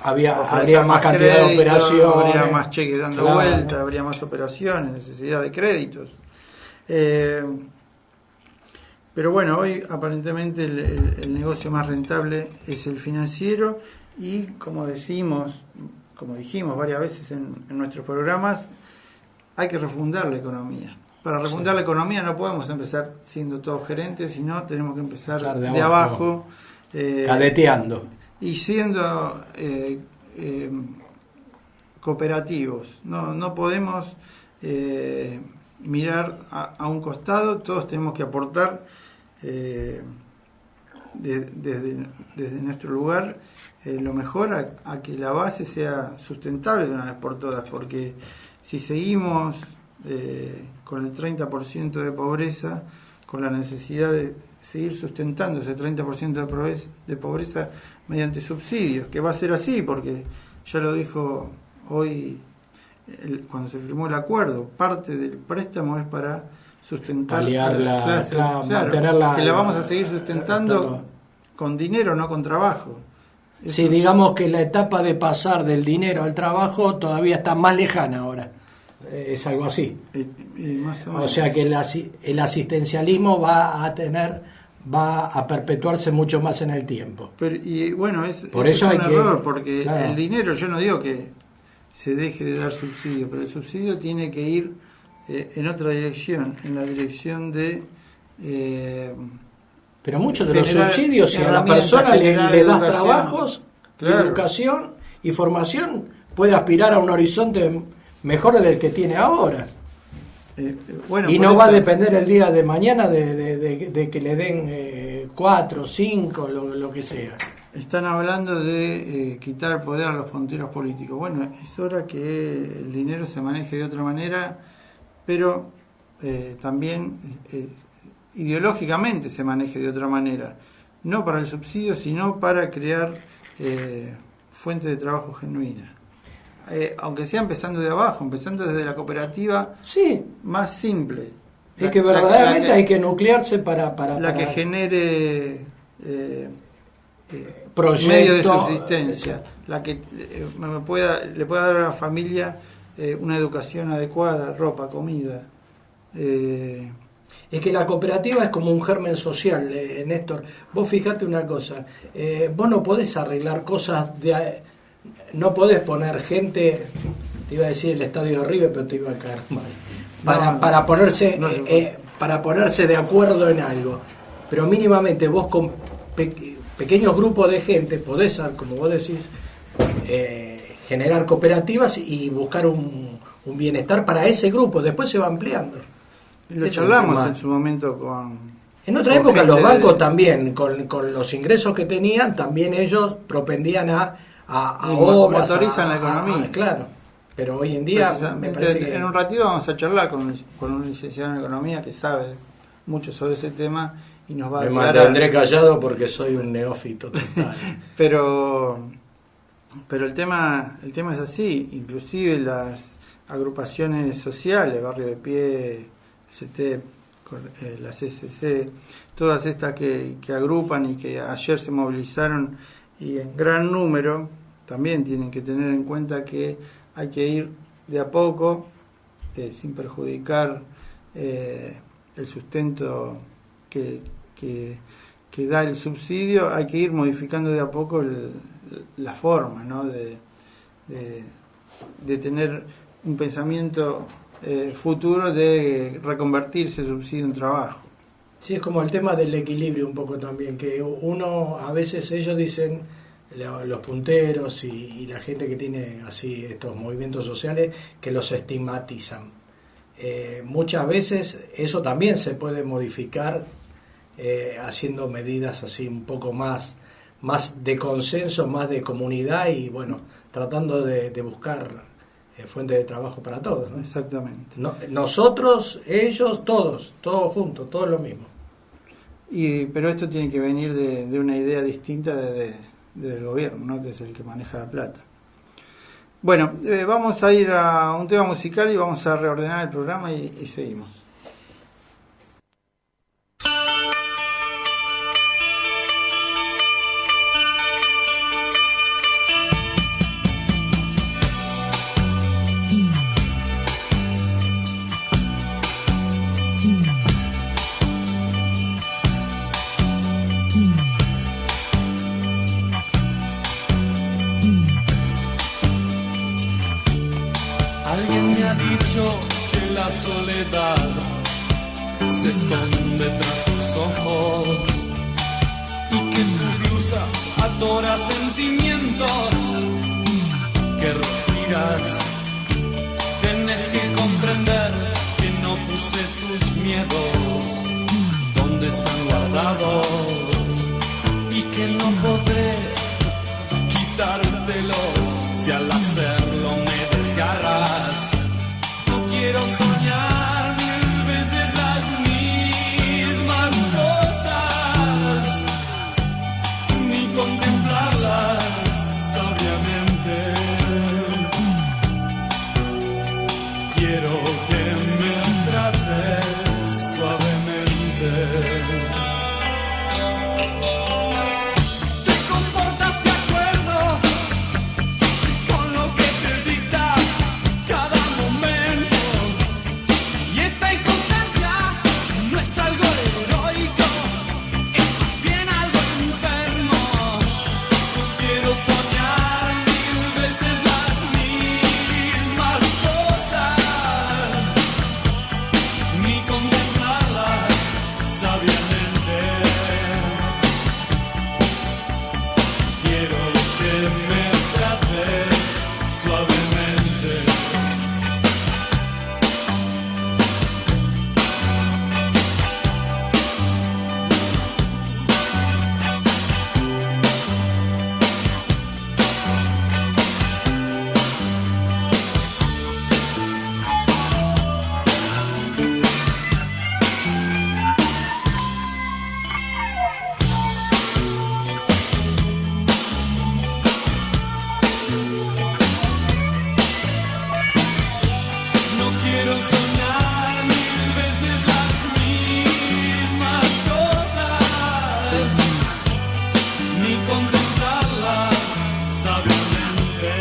habría más cantidad de operaciones, habría más cheques dando vuelta, habría más operaciones, necesidad de créditos. Pero bueno, hoy aparentemente el negocio más rentable es el financiero y como dijimos varias veces en nuestros programas, hay que refundar la economía. Para refundar la economía no podemos empezar siendo todos gerentes, sino tenemos que empezar de abajo. Cadeteando. Y siendo cooperativos. No podemos mirar a un costado, todos tenemos que aportar desde nuestro lugar lo mejor a que la base sea sustentable de una vez por todas, porque si seguimos con el 30% de pobreza, con la necesidad de seguir sustentando ese 30% de pobreza mediante subsidios, que va a ser así, porque ya lo dijo hoy cuando se firmó el acuerdo, parte del préstamo es para sustentar la clase, que la vamos a seguir sustentando con dinero, no con trabajo. Sí, digamos que la etapa de pasar del dinero al trabajo todavía está más lejana ahora. Es algo así. O sea que el asistencialismo va a perpetuarse mucho más en el tiempo. Y bueno, por eso es un error, porque el dinero, yo no digo que se deje de dar subsidio, pero el subsidio tiene que ir en otra dirección, en la dirección de... pero muchos de los subsidios, si a la persona le das trabajos, educación y formación, puede aspirar a un horizonte mejor del que tiene ahora. Bueno, y no va a depender el día de mañana de que le den 4, 5, lo que sea. Están hablando de quitar el poder a los punteros políticos. Bueno, es hora que el dinero se maneje de otra manera, pero también ideológicamente se maneje de otra manera. No para el subsidio, sino para crear fuentes de trabajo genuinas. Aunque sea empezando de abajo, empezando desde la cooperativa, sí, más simple. Es que verdaderamente hay que nuclearse para que genere medio de subsistencia, la que le pueda dar a la familia una educación adecuada, ropa, comida. Es que la cooperativa es como un germen social, Néstor. Vos fijate una cosa, vos no podés arreglar cosas no podés poner gente, te iba a decir el estadio de River, pero te iba a caer mal, para ponerse de acuerdo en algo. Pero mínimamente vos con pequeños grupos de gente podés, como vos decís, generar cooperativas y buscar un bienestar para ese grupo. Después se va ampliando. Lo charlamos en su momento con... En otra época los bancos también, con los ingresos que tenían, también ellos propendían a obras, motorizan la economía. Claro, pero hoy en día me parece que... En un ratito vamos a charlar con un licenciado en economía que sabe mucho sobre ese tema y nos va a aclarar. Me mantendré callado porque soy un neófito total. pero el tema es así, inclusive las agrupaciones sociales, Barrio de Pie, ST, la CCC, todas estas que agrupan y que ayer se movilizaron y en gran número, también tienen que tener en cuenta que hay que ir de a poco, sin perjudicar el sustento que da el subsidio, hay que ir modificando de a poco la forma, ¿no? de tener un pensamiento futuro de reconvertirse el subsidio en trabajo. Sí, es como el tema del equilibrio un poco también, que uno, a veces ellos dicen, los punteros y la gente que tiene así estos movimientos sociales, que los estigmatizan. Muchas veces eso también se puede modificar haciendo medidas así un poco más de consenso, más de comunidad y bueno, tratando de buscar fuente de trabajo para todos, ¿no? Exactamente. Nosotros, ellos, todos juntos, todos lo mismo. Pero esto tiene que venir de una idea distinta del gobierno, ¿no? Que es el que maneja la plata. Bueno, vamos a ir a un tema musical y vamos a reordenar el programa y seguimos. Que la soledad se esconde tras tus ojos y que tu blusa atora sentimientos que respiras. Tienes que comprender que no puse tus miedos donde están guardados y que no podré quitártelos si al hacerlo me desgarras. Quiero soñar 1000 veces las mismas cosas, ni contemplarlas sabiamente. Quiero que me trates suavemente. contemplarlas sabiamente.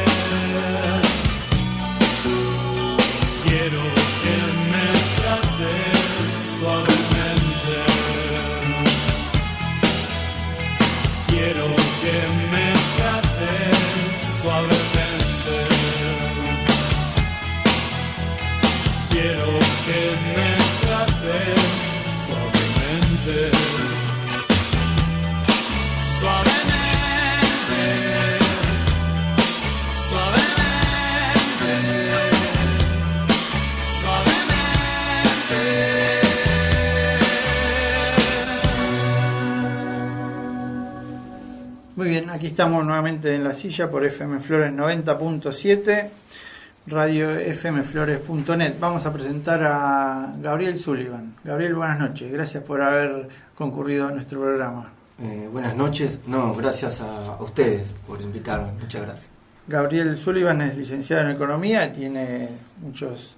Quiero que me trates suavemente. Quiero que me trates suavemente. Quiero que me trates suavemente. Suavemente, suavemente, suavemente. Muy bien, aquí estamos nuevamente en la silla por FM Flores 90.7, radio fmflores.net. Vamos a presentar a Gabriel Sullivan. Gabriel, buenas noches. Gracias por haber concurrido a nuestro programa. Buenas noches. No, gracias a ustedes por invitarme. Muchas gracias. Gabriel Sullivan es licenciado en Economía, tiene muchos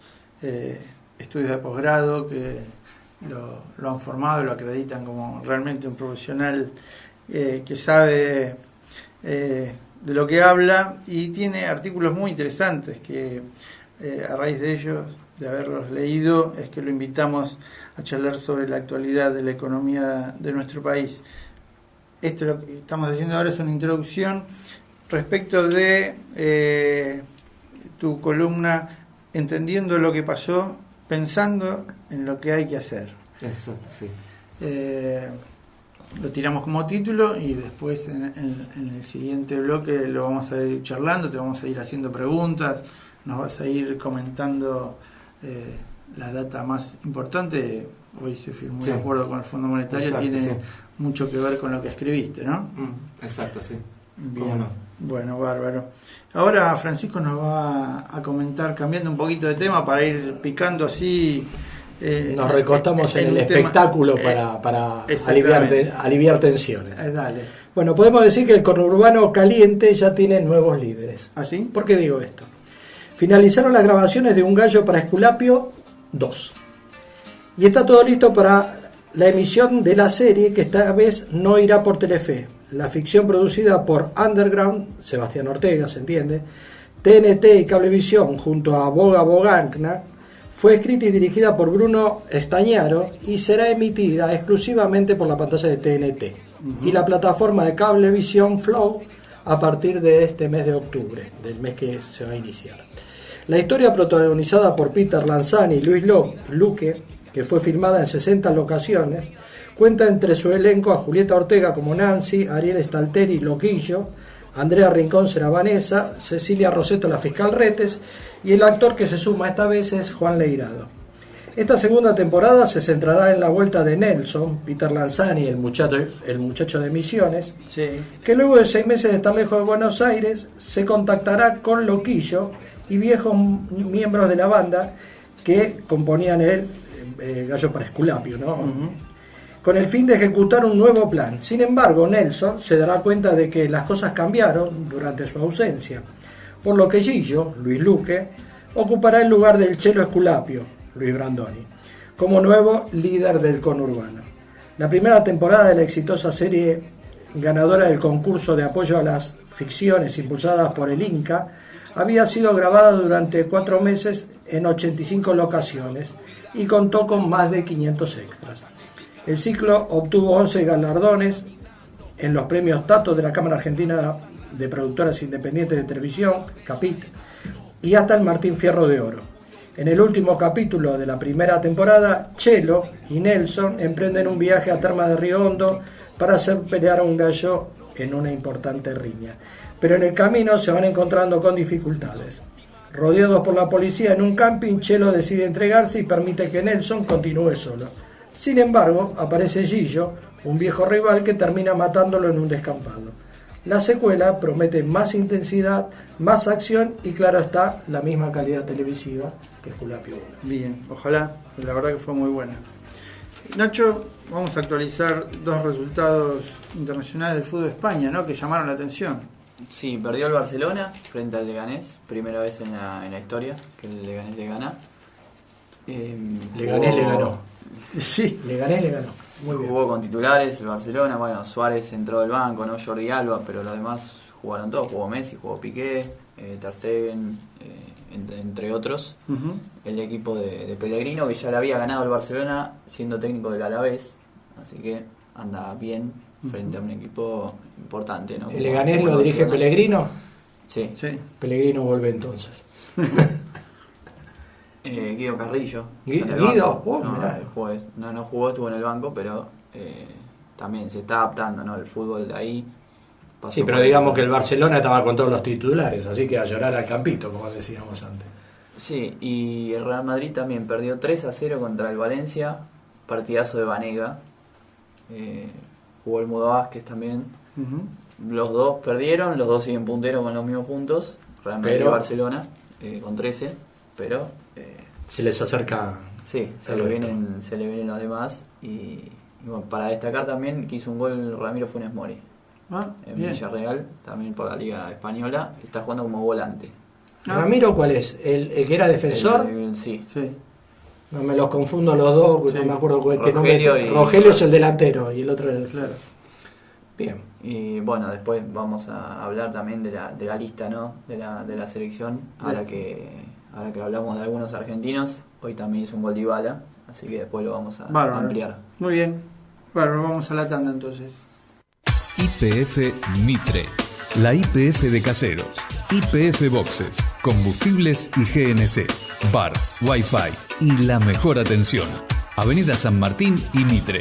estudios de posgrado que lo han formado, lo acreditan como realmente un profesional que sabe de lo que habla, y tiene artículos muy interesantes que a raíz de ellos, de haberlos leído, es que lo invitamos a charlar sobre la actualidad de la economía de nuestro país. Esto lo que estamos haciendo ahora es una introducción respecto de tu columna Entendiendo lo que pasó, pensando en lo que hay que hacer. Exacto, sí. Lo tiramos como título y después en el siguiente bloque lo vamos a ir charlando, te vamos a ir haciendo preguntas, nos vas a ir comentando la data más importante. Hoy se firmó un acuerdo con el Fondo Monetario. Exacto, tiene mucho que ver con lo que escribiste, ¿no? Exacto, sí. Bien, bueno, bárbaro. Ahora Francisco nos va a comentar, cambiando un poquito de tema para ir picando así. Nos recostamos en el espectáculo para aliviar tensiones. Dale. Bueno, podemos decir que el conurbano caliente ya tiene nuevos líderes. ¿Ah, sí? ¿Por qué digo esto? Finalizaron las grabaciones de Un gallo para Esculapio 2. Y está todo listo para la emisión de la serie, que esta vez no irá por Telefe. La ficción producida por Underground, Sebastián Ortega, se entiende, TNT y Cablevisión, junto a Boga Bogacna, fue escrita y dirigida por Bruno Estañaro y será emitida exclusivamente por la pantalla de TNT y la plataforma de Cablevisión Flow a partir de este mes de octubre, del mes que se va a iniciar. La historia, protagonizada por Peter Lanzani y Luis Luque, que fue filmada en 60 locaciones, cuenta entre su elenco a Julieta Ortega como Nancy, Ariel Stalteri Loquillo, Andrea Rincón será Vanessa, Cecilia Rosetto la fiscal Retes, y el actor que se suma esta vez es Juan Leirado. Esta segunda temporada se centrará en la vuelta de Nelson, Peter Lanzani, el muchacho de Misiones, que luego de 6 meses de estar lejos de Buenos Aires, se contactará con Loquillo y viejos miembros de la banda que componían el Gallo para Esculapio, ¿no? Con el fin de ejecutar un nuevo plan. Sin embargo, Nelson se dará cuenta de que las cosas cambiaron durante su ausencia, por lo que Gillo, Luis Luque, ocupará el lugar del Chelo Esculapio, Luis Brandoni, como nuevo líder del conurbano. La primera temporada de la exitosa serie ganadora del concurso de apoyo a las ficciones impulsadas por el Inca había sido grabada durante 4 meses en 85 locaciones y contó con más de 500 extras. El ciclo obtuvo 11 galardones en los premios Tato de la Cámara Argentina de Productoras Independientes de Televisión, CAPIT, y hasta el Martín Fierro de Oro. En el último capítulo de la primera temporada, Chelo y Nelson emprenden un viaje a Termas de Río Hondo para hacer pelear a un gallo en una importante riña. Pero en el camino se van encontrando con dificultades. Rodeados por la policía en un camping, Chelo decide entregarse y permite que Nelson continúe solo. Sin embargo, aparece Gillo, un viejo rival que termina matándolo en un descampado. La secuela promete más intensidad, más acción y, claro está, la misma calidad televisiva que Esculapio 1. Bien, ojalá, la verdad que fue muy buena. Nacho, vamos a actualizar 2 resultados internacionales del fútbol de España, ¿no?, que llamaron la atención. Sí, perdió el Barcelona frente al Leganés, primera vez en la historia que el Leganés le gana. Leganés le ganó. Sí. Leganés le ganó. Jugó con titulares el Barcelona, bueno, Suárez entró del banco, no Jordi Alba, pero los demás jugaron todos, jugó Messi, jugó Piqué, Ter Stegen, entre otros. El equipo de Pellegrino, que ya le había ganado el Barcelona siendo técnico del Alavés, así que anda bien frente a un equipo importante, ¿no? ¿El Leganés lo dirige Pellegrino? Sí. Pellegrino vuelve entonces. Guido Carrillo. Guido, no jugó, estuvo en el banco, pero también se está adaptando, ¿no? El fútbol de ahí. Sí, pero digamos que el Barcelona estaba con todos los titulares, así que a llorar al campito, como decíamos antes. Sí, y el Real Madrid también perdió 3-0 contra el Valencia, partidazo de Banega. Jugó el Mudo Vázquez también. Los dos perdieron, los dos siguen punteros con los mismos puntos, Real Madrid y Barcelona, con 13, pero se les acerca. Sí, se le vienen los demás. Y bueno, para destacar también que hizo un gol Ramiro Funes Mori en Villarreal, también por la Liga Española, está jugando como volante. ¿Ramiro cuál es? ¿El que era defensor? Sí. No me los confundo los dos, no me acuerdo qué nombre. Rogelio es el delantero y el otro es el claro. Bien. Y bueno, después vamos a hablar también de la lista, ¿no? de la selección. Ahora que hablamos de algunos argentinos, hoy también hizo un gol Dybala, así que después lo vamos a ampliar. Muy bien. Bueno, vamos a la tanda entonces. YPF Mitre, la YPF de Caseros, YPF Boxes, combustibles y GNC, bar, wifi y la mejor atención. Avenida San Martín y Mitre,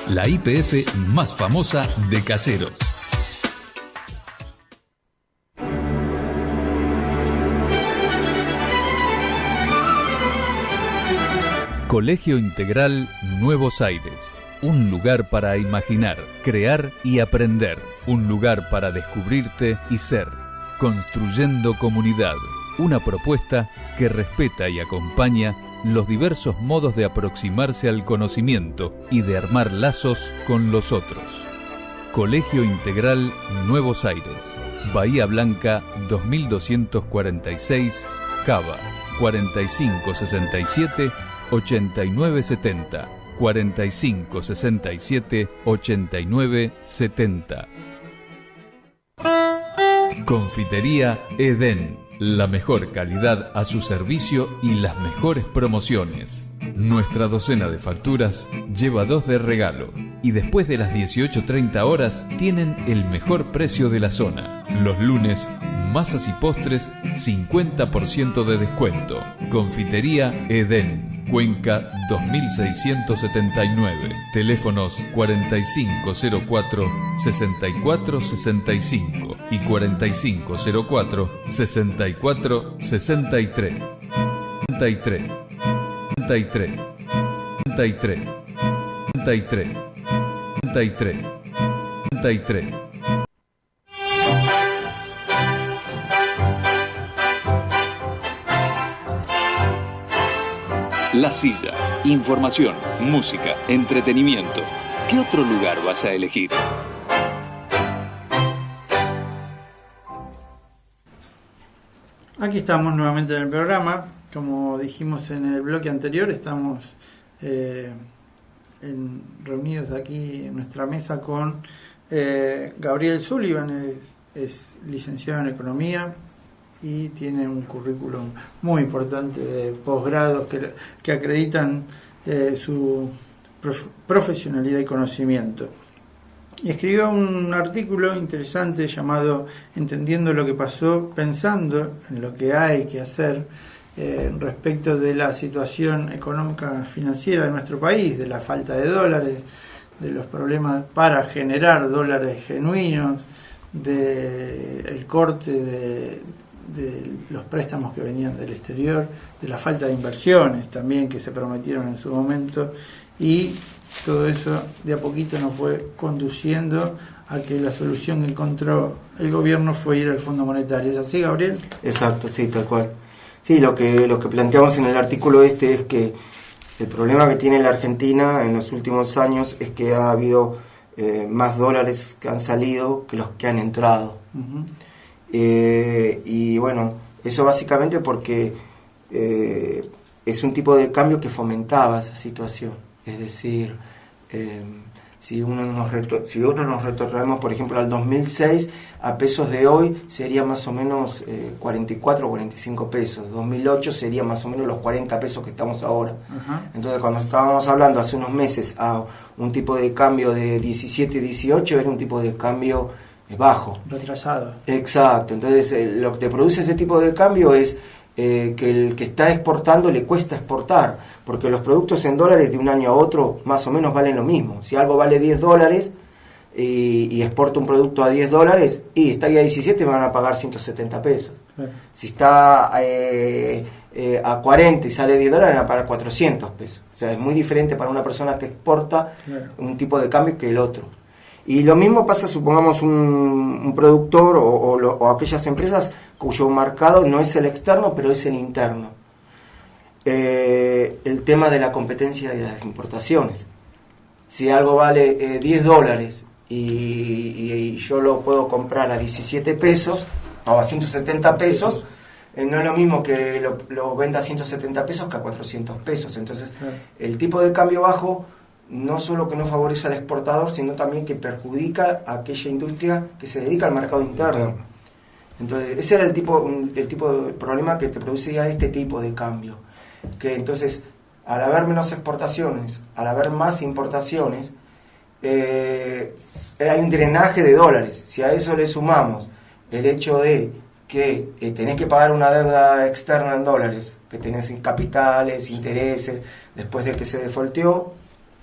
la YPF más famosa de Caseros. Colegio Integral Nuevos Aires. Un lugar para imaginar, crear y aprender. Un lugar para descubrirte y ser. Construyendo comunidad. Una propuesta que respeta y acompaña los diversos modos de aproximarse al conocimiento y de armar lazos con los otros. Colegio Integral Nuevos Aires. Bahía Blanca 2246, Cava 4567-8970. 4567-8970. Confitería Edén. La mejor calidad a su servicio y las mejores promociones. Nuestra docena de facturas lleva 2 de regalo. Y después de las 18:30 horas tienen el mejor precio de la zona. Los lunes, masas y postres, 50% de descuento. Confitería Edén. Cuenca 2679. Teléfonos 4504-6465 y 4504-6463. 33 33 33 33 33 33. La Silla. Información, música, entretenimiento. ¿Qué otro lugar vas a elegir? Aquí estamos nuevamente en el programa. Como dijimos en el bloque anterior, estamos reunidos aquí en nuestra mesa con Gabriel Sullivan, es licenciado en Economía y tiene un currículum muy importante de posgrados que acreditan su profesionalidad y conocimiento. Y escribió un artículo interesante llamado Entendiendo lo que pasó, pensando en lo que hay que hacer respecto de la situación económica financiera de nuestro país, de la falta de dólares, de los problemas para generar dólares genuinos, del corte de los préstamos que venían del exterior, de la falta de inversiones también que se prometieron en su momento, y todo eso de a poquito nos fue conduciendo a que la solución que encontró el gobierno fue ir al Fondo Monetario. ¿Es así, Gabriel? Exacto, sí, tal cual. Sí, lo que planteamos en el artículo es que el problema que tiene la Argentina en los últimos años es que ha habido más dólares que han salido que los que han entrado. Uh-huh. Y bueno, eso básicamente porque es un tipo de cambio que fomentaba esa situación. Es decir, Si uno nos retrotraemos, por ejemplo, al 2006, a pesos de hoy sería más o menos 44 o 45 pesos. 2008 sería más o menos los 40 pesos que estamos ahora. Entonces, cuando estábamos hablando hace unos meses a un tipo de cambio de 17 y 18, era un tipo de cambio bajo. Retrasado. Exacto. Entonces, lo que te produce ese tipo de cambio es que el que está exportando le cuesta exportar, porque los productos en dólares de un año a otro más o menos valen lo mismo. Si algo vale $10 y exporta un producto a $10 y está ahí a 17, me van a pagar 170 pesos. Si está a 40 y sale $10, me van a pagar 400 pesos. O sea, es muy diferente para una persona que exporta un tipo de cambio que el otro. Y lo mismo pasa, supongamos, un productor o aquellas empresas cuyo mercado no es el externo, pero es el interno. El tema de la competencia y las importaciones. Si algo vale $10 y yo lo puedo comprar a 17 pesos o a 170 pesos, no es lo mismo que lo venda a 170 pesos que a 400 pesos. Entonces, el tipo de cambio bajo no solo que no favorece al exportador, sino también que perjudica a aquella industria que se dedica al mercado interno. Entonces, ese era el tipo de problema que te producía este tipo de cambio. Que entonces, al haber menos exportaciones, al haber más importaciones, hay un drenaje de dólares. Si a eso le sumamos el hecho de que tenés que pagar una deuda externa en dólares, que tenés capitales, intereses, después de que se defaulteó,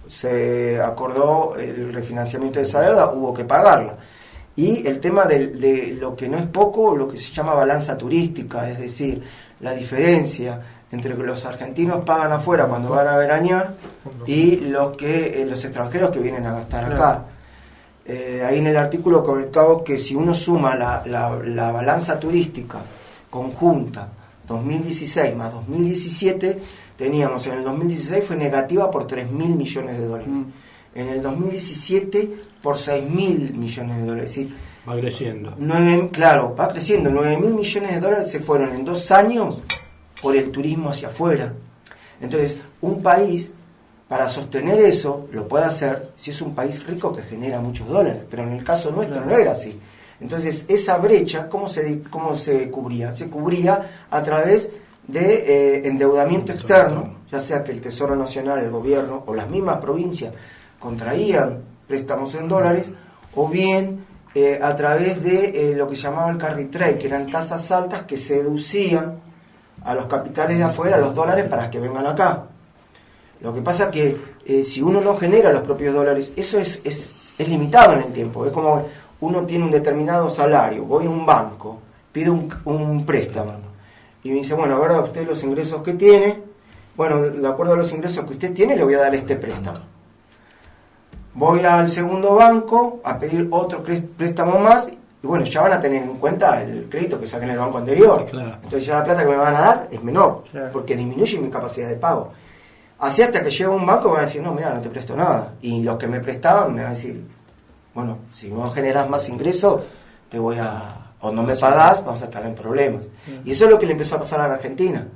se acordó el refinanciamiento de esa deuda, hubo que pagarla. Y el tema de lo que no es poco, lo que se llama balanza turística, es decir, la diferencia entre que los argentinos pagan afuera cuando van a veranear y los extranjeros que vienen a gastar acá. Ahí en el artículo comentaba que si uno suma la balanza turística conjunta 2016 más 2017, teníamos en el 2016 fue negativa por 3.000 millones de dólares. En el 2017 por 6.000 millones de dólares. ¿Sí? Va creciendo. Va creciendo. 9.000 millones de dólares se fueron en 2 años por el turismo hacia afuera. Entonces, un país, para sostener eso, lo puede hacer si es un país rico que genera muchos dólares. Pero en el caso nuestro no era así. Entonces, esa brecha, ¿cómo se cubría? Se cubría a través de endeudamiento externo, ya sea que el Tesoro Nacional, el gobierno o las mismas provincias contraían préstamos en dólares, o bien a través de lo que llamaba el carry trade, que eran tasas altas que seducían a los capitales de afuera, a los dólares, para que vengan acá. Lo que pasa que si uno no genera los propios dólares, eso es limitado en el tiempo. Es como uno tiene un determinado salario, voy a un banco, pido un préstamo, y me dice, bueno, a ver usted los ingresos que tiene, bueno, de acuerdo a los ingresos que usted tiene, le voy a dar este préstamo. Voy al segundo banco a pedir otro préstamo más, y bueno, ya van a tener en cuenta el crédito que saqué en el banco anterior. Claro. Entonces ya la plata que me van a dar es menor, claro, porque disminuye mi capacidad de pago. Así hasta que llego a un banco me van a decir, no, mira, no te presto nada. Y los que me prestaban me van a decir, bueno, si no generas más ingresos, te voy o no me pagás, vamos a estar en problemas. Y eso es lo que le empezó a pasar a la Argentina,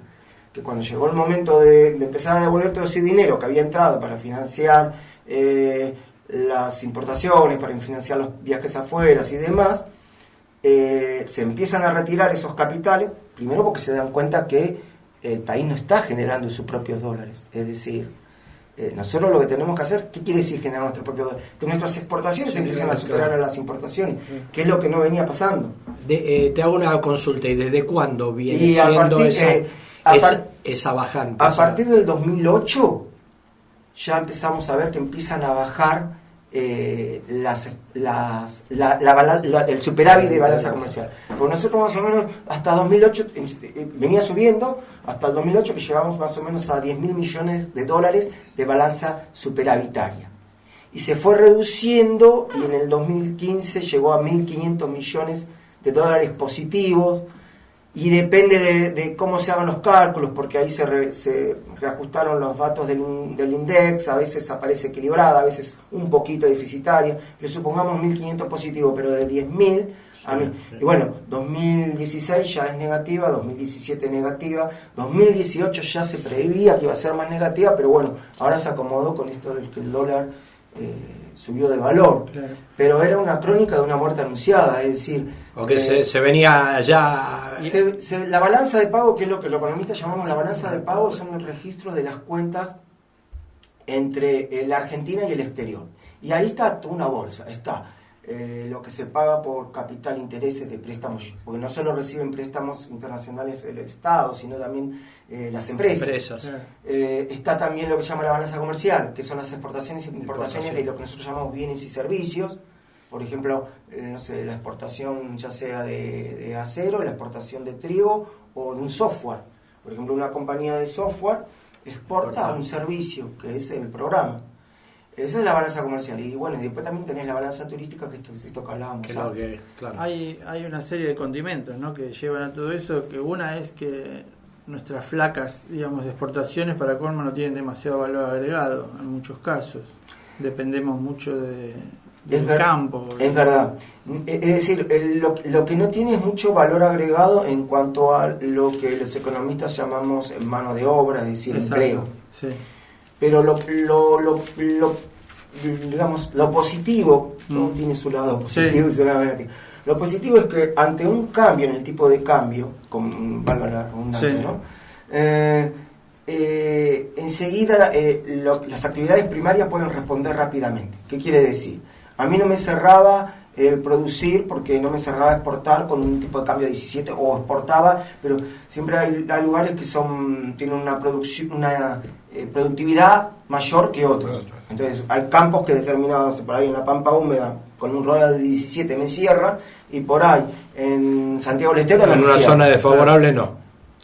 que cuando llegó el momento de empezar a devolver todo ese dinero que había entrado para financiar las importaciones, para financiar los viajes afuera y demás, se empiezan a retirar esos capitales, primero porque se dan cuenta que el país no está generando sus propios dólares. Es decir, nosotros lo que tenemos que hacer, ¿qué quiere decir generar nuestros propios dólares? Que nuestras exportaciones empiezan a superar a las importaciones, que es lo que no venía pasando. Te hago una consulta, ¿y desde cuándo viene siendo esa bajante? A partir del 2008 ya empezamos a ver que empiezan a bajar el superávit de balanza comercial. Porque nosotros más o menos hasta 2008 venía subiendo, hasta el 2008 que llegamos más o menos a 10.000 millones de dólares de balanza superavitaria. Y se fue reduciendo y en el 2015 llegó a 1.500 millones de dólares positivos. Y depende de cómo se hagan los cálculos, porque ahí se reajustaron los datos del INDEX, a veces aparece equilibrada, a veces un poquito deficitaria, pero supongamos 1.500 positivo, pero de 10.000 a 1.000. Y bueno, 2016 ya es negativa, 2017 negativa, 2018 ya se preveía que iba a ser más negativa, pero bueno, ahora se acomodó con esto del que el dólar subió de valor, Claro. pero era una crónica de una muerte anunciada, es decir... O que se venía ya... la balanza de pago, que es lo que los economistas llamamos la balanza de pago, son el registro de las cuentas entre la Argentina y el exterior. Y ahí está toda una bolsa, está lo que se paga por capital, intereses de préstamos, porque no solo reciben préstamos internacionales el Estado, sino también las empresas. Está también lo que se llama la balanza comercial, que son las exportaciones e importaciones de lo que nosotros llamamos bienes y servicios. Por ejemplo, no sé, la exportación ya sea de acero, la exportación de trigo o de un software. Por ejemplo, una compañía de software exporta un servicio, que es el programa. Esa es la balanza comercial. Y bueno, y después también tenés la balanza turística, que esto que hablábamos. Claro. Hay una serie de condimentos, ¿no?, que llevan a todo eso, que una es que nuestras flacas, digamos, de exportaciones para colmo no tienen demasiado valor agregado en muchos casos. Dependemos mucho del campo. Es verdad. Es decir, lo que no tiene es mucho valor agregado en cuanto a lo que los economistas llamamos mano de obra, es decir, empleo. Sí. Pero digamos, lo positivo, todo tiene su lado positivo y su lado negativo. Lo positivo es que ante un cambio en el tipo de cambio, valga la redundancia, ¿no? Enseguida las actividades primarias pueden responder rápidamente. ¿Qué quiere decir? A mí no me cerraba producir porque no me cerraba exportar con un tipo de cambio de 17, o exportaba, pero siempre hay lugares que tienen una productividad mayor que otros. Entonces hay campos que determinados, por ahí en la Pampa Húmeda con un ROA de 17 me cierra, y por ahí en Santiago del Estero en una zona desfavorable no,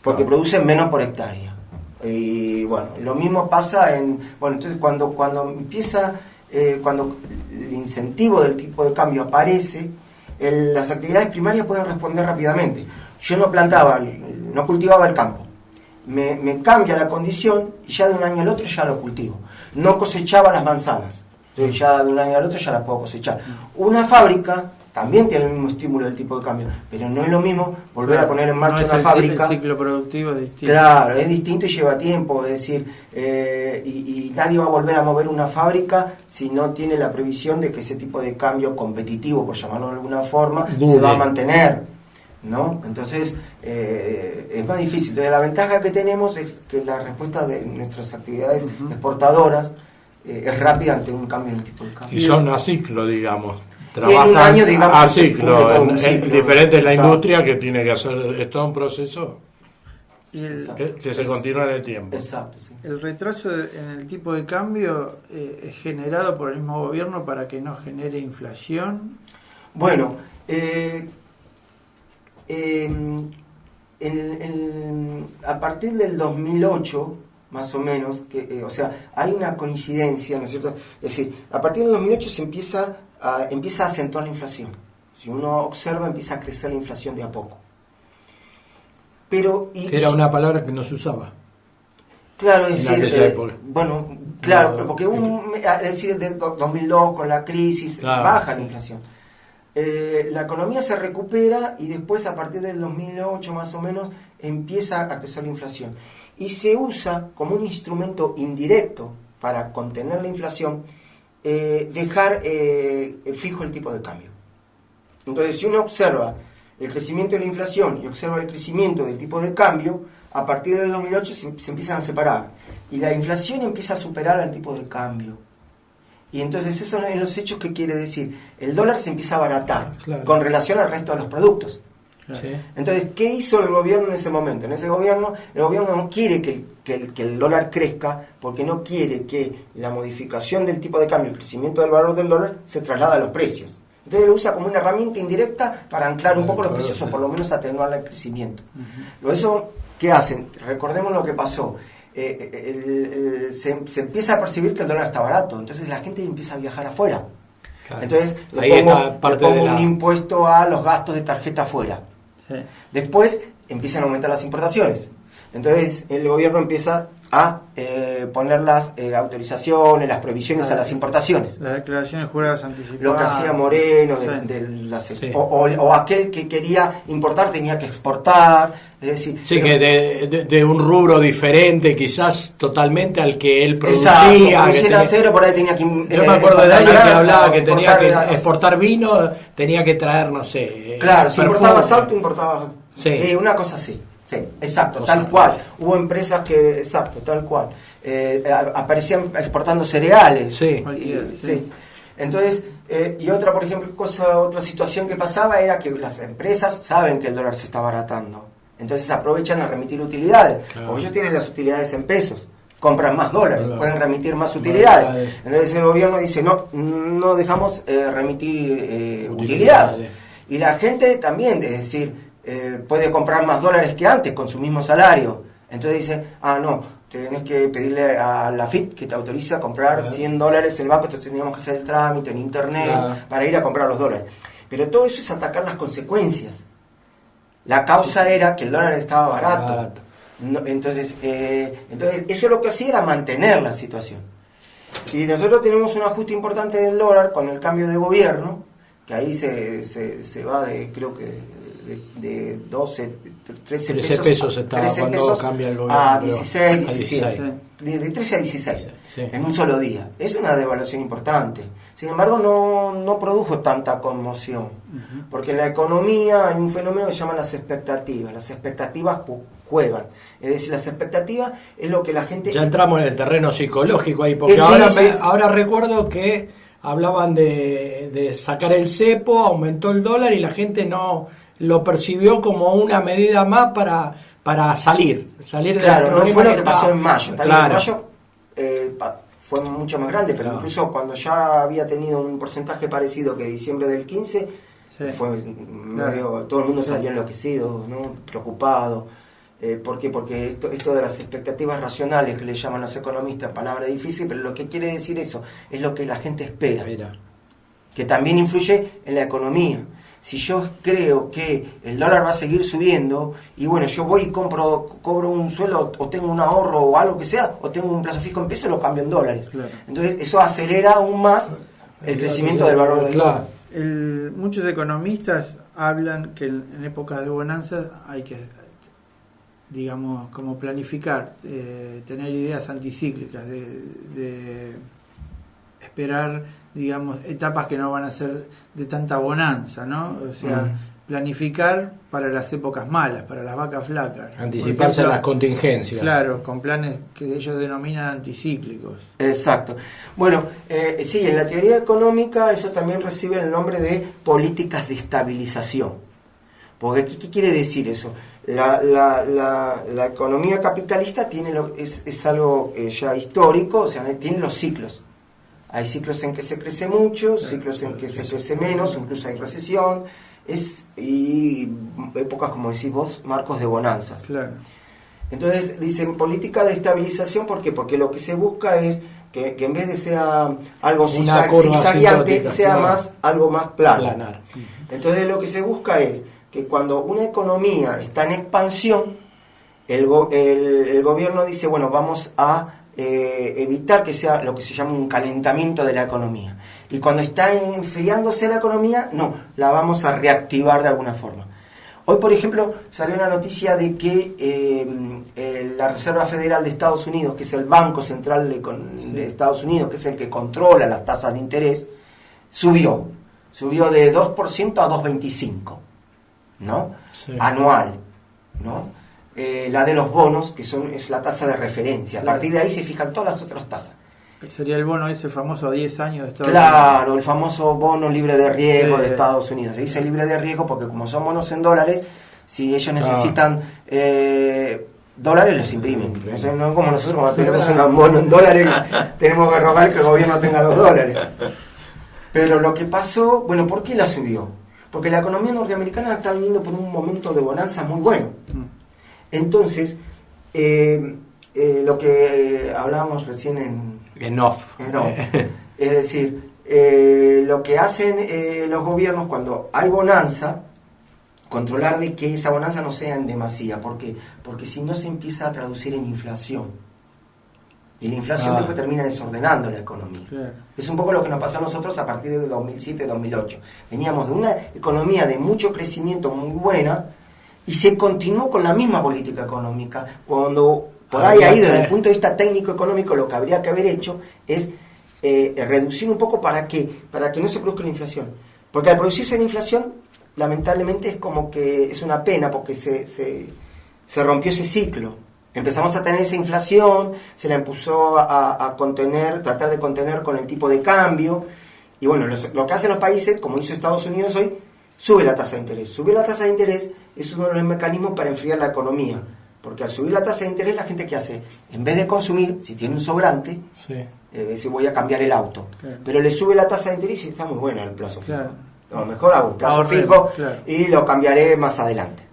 porque producen menos por hectárea. Y bueno, lo mismo pasa entonces cuando empieza cuando el incentivo del tipo de cambio aparece, las actividades primarias pueden responder rápidamente. Yo no cultivaba el campo, me cambia la condición y ya de un año al otro ya lo cultivo. No cosechaba las manzanas, entonces ya de un año al otro ya las puedo cosechar. Una fábrica también tiene el mismo estímulo del tipo de cambio, pero no es lo mismo volver a poner en marcha una fábrica. El ciclo productivo es distinto. Claro, es distinto y lleva tiempo, es decir, y nadie va a volver a mover una fábrica si no tiene la previsión de que ese tipo de cambio competitivo, por llamarlo de alguna forma, se va a mantener, ¿no? Entonces es más difícil. Entonces la ventaja que tenemos es que la respuesta de nuestras actividades exportadoras es rápida ante un cambio en el tipo de cambio. Y son a ciclo, digamos. Trabajan en un año, digamos, a ciclo, diferente en la exacto. industria, que tiene que hacer, es todo un proceso que se continúa en el tiempo. Exacto, sí. El retraso en el tipo de cambio es generado por el mismo gobierno para que no genere inflación. Bueno, a partir del 2008, más o menos, o sea, hay una coincidencia, ¿no es cierto? Es decir, a partir del 2008 se empieza a acentuar la inflación. Si uno observa, empieza a crecer la inflación de a poco. Pero que era una palabra que no se usaba. Claro, es decir, claro, porque es decir, desde 2002 con la crisis baja la inflación. La economía se recupera y después a partir del 2008 más o menos empieza a crecer la inflación. Y se usa como un instrumento indirecto para contener la inflación, dejar fijo el tipo de cambio. Entonces, si uno observa el crecimiento de la inflación y observa el crecimiento del tipo de cambio, a partir del 2008 se empiezan a separar. Y la inflación empieza a superar al tipo de cambio. Y entonces eso en los hechos, ¿qué quiere decir? El dólar se empieza a abaratar con relación al resto de los productos. Sí. Entonces, ¿qué hizo el gobierno en ese momento? El gobierno no quiere que el dólar crezca, porque no quiere que la modificación del tipo de cambio, el crecimiento del valor del dólar, se traslade a los precios. Entonces lo usa como una herramienta indirecta para anclar un poco los precios, o por lo menos atenuar el crecimiento. Eso, ¿qué hacen? Recordemos lo que pasó. Se empieza a percibir que el dólar está barato, entonces la gente empieza a viajar afuera. Claro. Entonces le pongo un impuesto a los gastos de tarjeta afuera. Sí. Después empiezan a aumentar las importaciones. Entonces el gobierno empieza a poner las autorizaciones, las prohibiciones a las importaciones. Las declaraciones juradas anticipadas. Lo que hacía Moreno, Sí. o aquel que quería importar tenía que exportar. Es decir, Sí, pero- que de un rubro diferente, quizás totalmente al que él producía. Exacto, que produciera tenía- acero, por ahí tenía que... Yo me acuerdo de alguien que hablaba que tenía que exportar exportar vino, tenía que traer, no sé. Claro, si perfume. importabas auto, importabas... Sí. Una cosa así. Sí, exacto, Cosa tal cual. así. Hubo empresas que... Exacto, tal cual. Aparecían exportando cereales. Sí. Sí. Entonces, y otra, por ejemplo, otra situación que pasaba era que las empresas saben que el dólar se está abaratando. Entonces aprovechan a remitir utilidades. Claro. Porque ellos tienen las utilidades en pesos. Compran más dólares, Claro. pueden remitir más utilidades. Utilidades. Entonces el gobierno dice, no dejamos remitir utilidades. Y la gente también, es decir, puede comprar más dólares que antes con su mismo salario. Entonces dice, no, tenés que pedirle a la FIT que te autoriza a comprar Claro. $100 el banco, entonces teníamos que hacer el trámite en internet Claro. para ir a comprar los dólares. Pero todo eso es atacar las consecuencias. La causa era que el dólar estaba barato. Entonces eso es lo que hacía era mantener la situación. Y nosotros tenemos un ajuste importante del dólar con el cambio de gobierno, que ahí se va de, creo que de 12, 13 pesos estaba 13 cuando pesos cambia el gobierno, a creo. 16, A 17. 16. De 13 a 16 Sí. en un solo día. Es una devaluación importante. Sin embargo, no produjo tanta conmoción. Porque en la economía hay un fenómeno que se llama las expectativas. Las expectativas juegan. Es decir, las expectativas es lo que la gente... Ya entramos en el terreno psicológico ahí, porque Sí, ahora recuerdo que hablaban de sacar el cepo, aumentó el dólar y la gente no lo percibió como una medida más para salir del Claro, no problema fue lo que pasó estaba. en mayo. También Claro. en mayo fue mucho más grande, pero Claro. incluso cuando ya había tenido un porcentaje parecido que diciembre del 15, Sí. fue medio, todo el mundo salió enloquecido, ¿no? Preocupado. ¿Por qué? Porque esto de las expectativas racionales que le llaman los economistas, palabra difícil, pero lo que quiere decir eso es lo que la gente espera, que también influye en la economía. Si yo creo que el dólar va a seguir subiendo, y bueno, yo voy y cobro un sueldo, o tengo un ahorro o algo que sea, o tengo un plazo fijo en pesos, lo cambio en dólares. Claro. Entonces eso acelera aún más el crecimiento del valor del dólar. Muchos economistas hablan que en épocas de bonanza hay que, digamos, como planificar, tener ideas anticíclicas, de esperar, digamos, etapas que no van a ser de tanta bonanza, ¿no? O sea, planificar para las épocas malas, para las vacas flacas. Anticiparse a las contingencias. Claro, con planes que ellos denominan anticíclicos. Exacto. Bueno, sí, en la teoría económica eso también recibe el nombre de políticas de estabilización. Porque ¿qué quiere decir eso? La economía capitalista tiene es algo ya histórico, o sea, tiene los ciclos. Hay ciclos en que se crece mucho, ciclos en que se crece menos, incluso hay recesión, y épocas, como decís vos, marcos de bonanzas. Claro. Entonces dicen política de estabilización, ¿por qué? Porque lo que se busca es que en vez de sea algo zigzagueante, sea más algo más plano. Planar. Entonces lo que se busca es que cuando una economía está en expansión, el gobierno dice, bueno, vamos a evitar que sea lo que se llama un calentamiento de la economía. Y cuando está enfriándose la economía, no, la vamos a reactivar de alguna forma. Hoy, por ejemplo, salió la noticia de que la Reserva Federal de Estados Unidos, que es el Banco Central de Estados Unidos, que es el que controla las tasas de interés, subió de 2% a 2,25%, ¿no? Sí. Anual, ¿no? La de los bonos, que es la tasa de referencia. A partir de ahí se fijan todas las otras tasas. Sería el bono ese famoso a 10 años de Estados Unidos. Claro, el famoso bono libre de riesgo de Sí. Estados Unidos. Se dice libre de riesgo porque como son bonos en dólares, si ellos necesitan dólares, los imprimen. O sea, no como nosotros cuando tenemos un bono en dólares, tenemos que rogar que el gobierno tenga los dólares. Pero lo que pasó, bueno, ¿por qué la subió? Porque la economía norteamericana está viniendo por un momento de bonanza muy bueno. Entonces, lo que hablábamos recién en off, es decir, lo que hacen los gobiernos cuando hay bonanza, controlar de que esa bonanza no sea en demasía. ¿Por qué? Porque si no se empieza a traducir en inflación. Y la inflación después termina desordenando la economía. Claro. Es un poco lo que nos pasó a nosotros a partir de 2007-2008. Veníamos de una economía de mucho crecimiento muy buena y se continuó con la misma política económica, cuando por ahí desde el punto de vista técnico-económico lo que habría que haber hecho es reducir un poco para que no se produzca la inflación. Porque al producirse la inflación, lamentablemente es como que es una pena, porque se rompió ese ciclo. Empezamos a tener esa inflación, se la empezó a contener, tratar de contener con el tipo de cambio, y bueno, lo que hacen los países, como hizo Estados Unidos hoy, sube la tasa de interés. Subir la tasa de interés es uno de los mecanismos para enfriar la economía, porque al subir la tasa de interés, la gente ¿qué hace? En vez de consumir, si tiene un sobrante, dice voy a cambiar el auto, claro. Pero le sube la tasa de interés y está muy bueno el plazo fijo. Claro. No, mejor hago un plazo fijo, claro. Y lo cambiaré más adelante.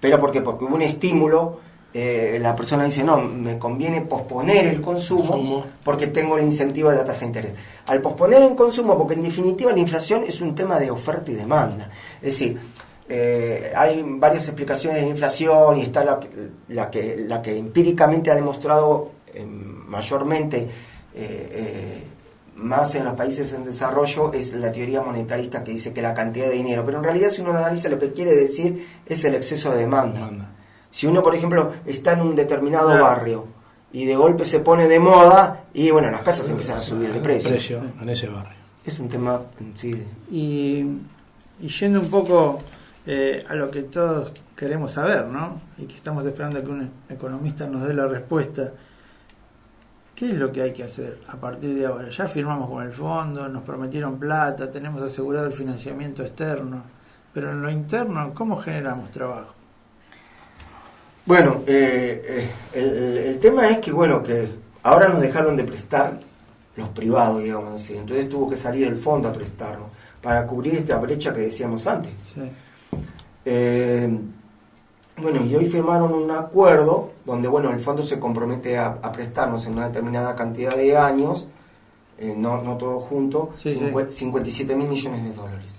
¿Pero por qué? Porque hubo un estímulo. La persona dice, no, me conviene posponer el consumo porque tengo el incentivo de la tasa de interés. Al posponer el consumo, porque en definitiva la inflación es un tema de oferta y demanda. Es decir, hay varias explicaciones de la inflación y está la que empíricamente ha demostrado mayormente más en los países en desarrollo, es la teoría monetarista, que dice que la cantidad de dinero, pero en realidad si uno analiza lo que quiere decir es el exceso de demanda. Si uno, por ejemplo, está en un determinado barrio y de golpe se pone de moda y bueno, las casas empiezan a subir de precio en ese barrio. Es un tema sí. Y yendo un poco a lo que todos queremos saber, ¿no? Y que estamos esperando que un economista nos dé la respuesta. ¿Qué es lo que hay que hacer a partir de ahora? Ya firmamos con el fondo, nos prometieron plata, tenemos asegurado el financiamiento externo, pero en lo interno, ¿cómo generamos trabajo? Bueno, el tema es que ahora nos dejaron de prestar los privados, digamos así, entonces tuvo que salir el fondo a prestarnos para cubrir esta brecha que decíamos antes. Sí. Y hoy firmaron un acuerdo donde el fondo se compromete a prestarnos en una determinada cantidad de años, no todo junto, 57 mil millones de dólares.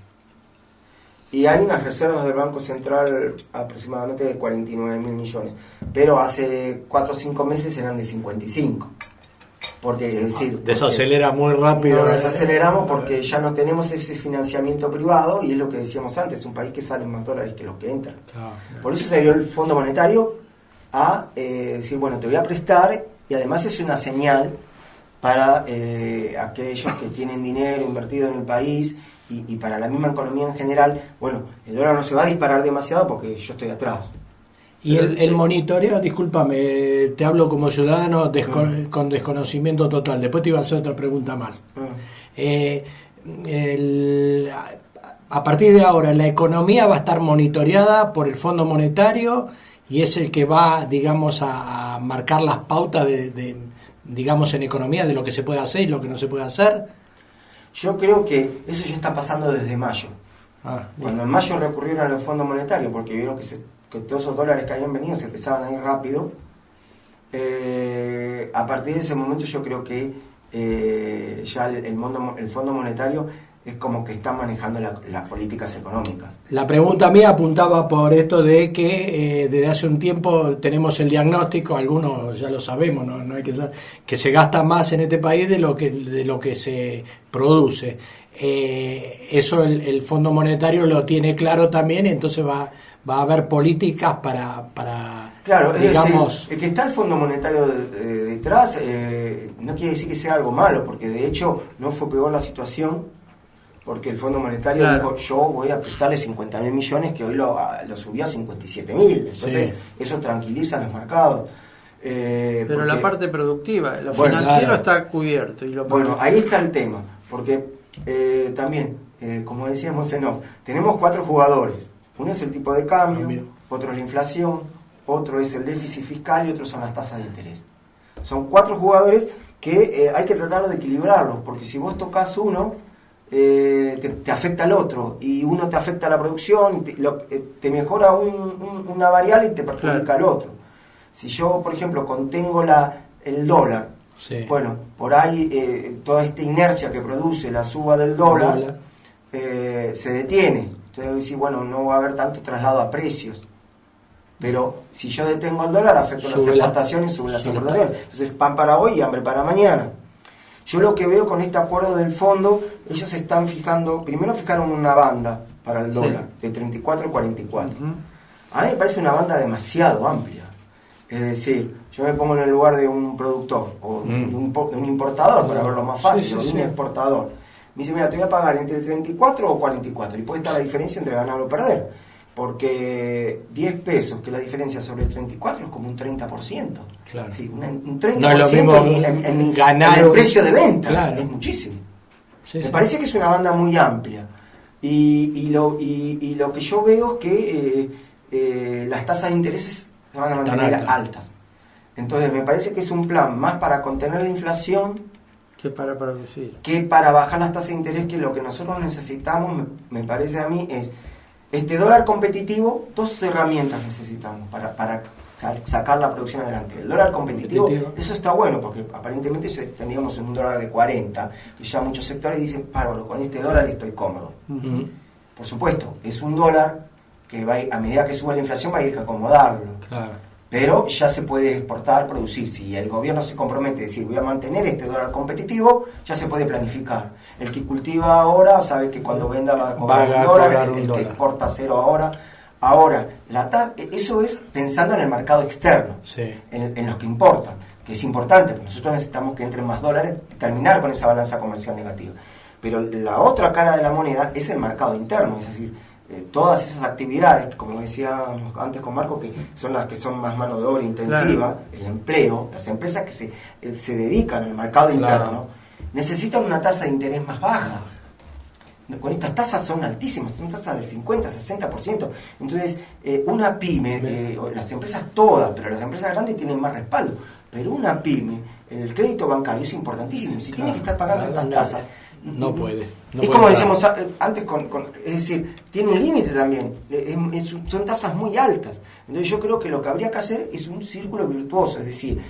Y hay unas reservas del Banco Central aproximadamente de 49 mil millones, pero hace 4 o 5 meses eran de 55. Porque, es decir, desacelera muy rápido. Nos desaceleramos porque ya no tenemos ese financiamiento privado, y es lo que decíamos antes, es un país que salen más dólares que los que entran. Claro. Por eso se dio el Fondo Monetario a decir, te voy a prestar, y además es una señal para aquellos que tienen dinero invertido en el país, y para la misma economía en general, el dólar no se va a disparar demasiado porque yo estoy atrás. Y el monitoreo, discúlpame, te hablo como ciudadano con desconocimiento total, después te iba a hacer otra pregunta más. A partir de ahora, la economía va a estar monitoreada por el Fondo Monetario y es el que va, digamos, a marcar las pautas digamos, en economía de lo que se puede hacer y lo que no se puede hacer. Yo creo que eso ya está pasando desde mayo. Cuando en mayo recurrieron al Fondo Monetario, porque vieron que todos esos dólares que habían venido se empezaban a ir rápido, a partir de ese momento yo creo que ya el Fondo Monetario es como que está manejando las políticas económicas. La pregunta mía apuntaba por esto de que desde hace un tiempo tenemos el diagnóstico, algunos ya lo sabemos, no hay que saber, que se gasta más en este país de lo que se produce. Eso el Fondo Monetario lo tiene claro también, entonces va a haber políticas para claro, digamos... Es decir, el que está el Fondo Monetario detrás no quiere decir que sea algo malo, porque de hecho no fue peor la situación, porque el Fondo Monetario dijo, yo voy a prestarle 50 mil millones, que hoy lo subió a 57 mil, entonces eso tranquiliza a los mercados. Pero porque, la parte productiva, lo financiero está cubierto. Y ahí está el tema, porque también, como decíamos en off, tenemos 4 jugadores. Uno es el tipo de cambio, otro es la inflación, otro es el déficit fiscal y otro son las tasas de interés. Son 4 jugadores que hay que tratar de equilibrarlos, porque si vos tocas uno, te afecta al otro, y uno te afecta a la producción, te mejora una variable y te perjudica al otro. Si yo, por ejemplo, contengo el dólar, por ahí toda esta inercia que produce la suba del dólar se detiene. Entonces decís, bueno, no va a haber tanto traslado a precios. Pero si yo detengo el dólar, afecto las exportaciones, suben las importaciones. Entonces, pan para hoy y hambre para mañana. Yo lo que veo con este acuerdo del fondo, ellos se están fijando, primero fijaron una banda para el dólar, de 34 a 44. A mí me parece una banda demasiado amplia. Es decir, yo me pongo en el lugar de un productor o de un importador, para verlo más fácil, o de un exportador. Me dice, mira, te voy a pagar entre 34 o 44, y puede estar la diferencia entre ganar o perder. Porque 10 pesos, que la diferencia sobre el 34 es como un 30%. Claro. Sí, un 30% no es lo mismo en ganar el precio de venta. Claro. Es muchísimo. Sí, me parece que es una banda muy amplia. Y lo que yo veo es que las tasas de intereses se van a mantener altas. Entonces me parece que es un plan más para contener la inflación que para producir. Que para bajar las tasas de interés, que lo que nosotros necesitamos, me parece a mí, es este dólar competitivo. Dos herramientas necesitamos para sacar la producción adelante. El dólar competitivo, eso está bueno, porque aparentemente teníamos un dólar de 40, que ya muchos sectores dicen, bárbaro, con este dólar estoy cómodo. Por supuesto, es un dólar que va a medida que suba la inflación va a ir a acomodarlo. Claro. Pero ya se puede exportar, producir. Si el gobierno se compromete a decir, voy a mantener este dólar competitivo, ya se puede planificar. El que cultiva ahora sabe que cuando venda va a cobrar un dólar, el que exporta cero ahora. Ahora, eso es pensando en el mercado externo, en los que importan, que es importante, porque nosotros necesitamos que entren más dólares y terminar con esa balanza comercial negativa. Pero la otra cara de la moneda es el mercado interno, es decir, todas esas actividades, como decía antes con Marco, que son las que son más mano de obra intensiva, el empleo, las empresas que se dedican al mercado interno, necesitan una tasa de interés más baja. Con estas tasas son altísimas, son tasas del 50, 60%. Entonces, una pyme, las empresas todas, pero las empresas grandes tienen más respaldo, pero una pyme, el crédito bancario es importante,ísimo. Si tiene que estar pagando estas tasas, no puede. Es como decíamos antes, es decir, tiene un límite también, son tasas muy altas. Entonces yo creo que lo que habría que hacer es un círculo virtuoso, es decir,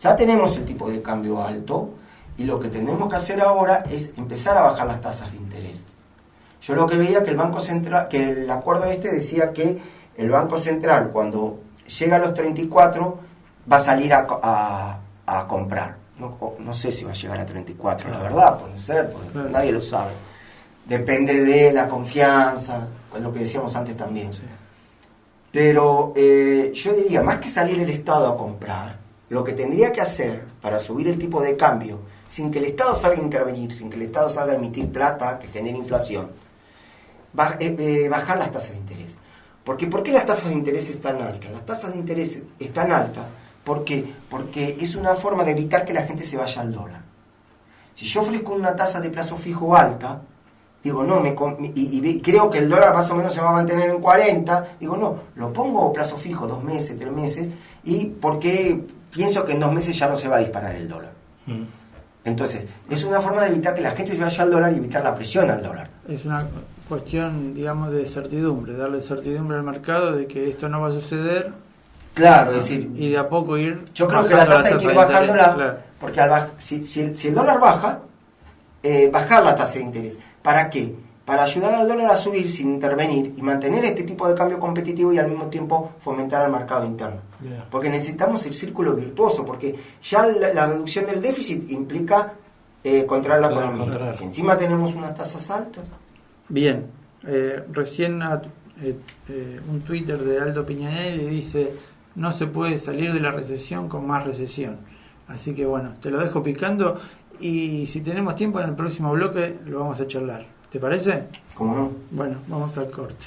ya tenemos el tipo de cambio alto y lo que tenemos que hacer ahora es empezar a bajar las tasas de interés. Yo lo que veía que el Banco Central, que el acuerdo decía que el Banco Central cuando llega a los 34 va a salir a comprar. No sé si va a llegar a 34, la verdad, puede ser, nadie lo sabe. Depende de la confianza, con lo que decíamos antes también. Pero yo diría, más que salir el Estado a comprar, lo que tendría que hacer para subir el tipo de cambio, sin que el Estado salga a intervenir, sin que el Estado salga a emitir plata que genere inflación, bajar las tasas de interés. ¿Por qué las tasas de interés están altas? Las tasas de interés están altas. ¿Por qué? Porque es una forma de evitar que la gente se vaya al dólar. Si yo ofrezco una tasa de plazo fijo alta, digo, no, y creo que el dólar más o menos se va a mantener en 40, digo, no, lo pongo a plazo fijo 2 meses, 3 meses, y porque pienso que en 2 meses ya no se va a disparar el dólar. Entonces, es una forma de evitar que la gente se vaya al dólar y evitar la presión al dólar. Es una cuestión, digamos, de certidumbre, darle certidumbre al mercado de que esto no va a suceder. Claro, es decir, y de a poco ir. Yo creo que la tasa hay que ir bajándola, porque si el dólar baja, bajar la tasa de interés. ¿Para qué? Para ayudar al dólar a subir sin intervenir y mantener este tipo de cambio competitivo y al mismo tiempo fomentar el mercado interno. Porque necesitamos el círculo virtuoso, porque ya la reducción del déficit implica controlar la economía. Si encima tenemos unas tasas altas. Bien, recién un Twitter de Aldo Piñanelli dice: no se puede salir de la recesión con más recesión. Así que bueno, te lo dejo picando y si tenemos tiempo en el próximo bloque lo vamos a charlar. ¿Te parece? ¿Cómo no? Bueno, vamos al corte.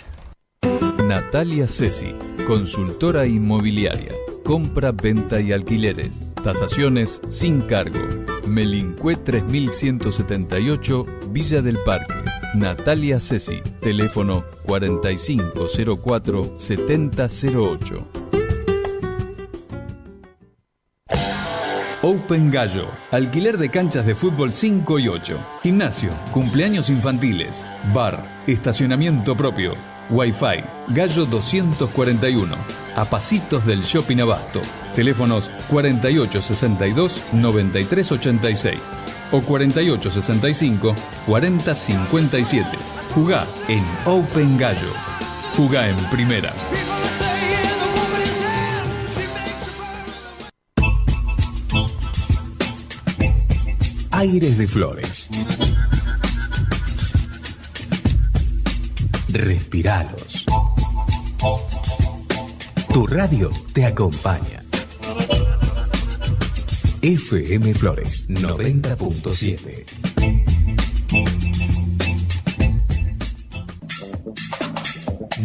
Natalia Ceci, consultora inmobiliaria, compra, venta y alquileres, tasaciones sin cargo. Melincue 3178, Villa del Parque. Natalia Ceci, teléfono 4504-7008. Open Gallo, alquiler de canchas de fútbol 5 y 8, gimnasio, cumpleaños infantiles, bar, estacionamiento propio, Wi-Fi, Gallo 241, a pasitos del Shopping Abasto, teléfonos 4862-9386 o 4865-4057. Jugá en Open Gallo. Jugá en primera. Aires de Flores. Respiralos. Tu radio te acompaña. FM Flores 90.7.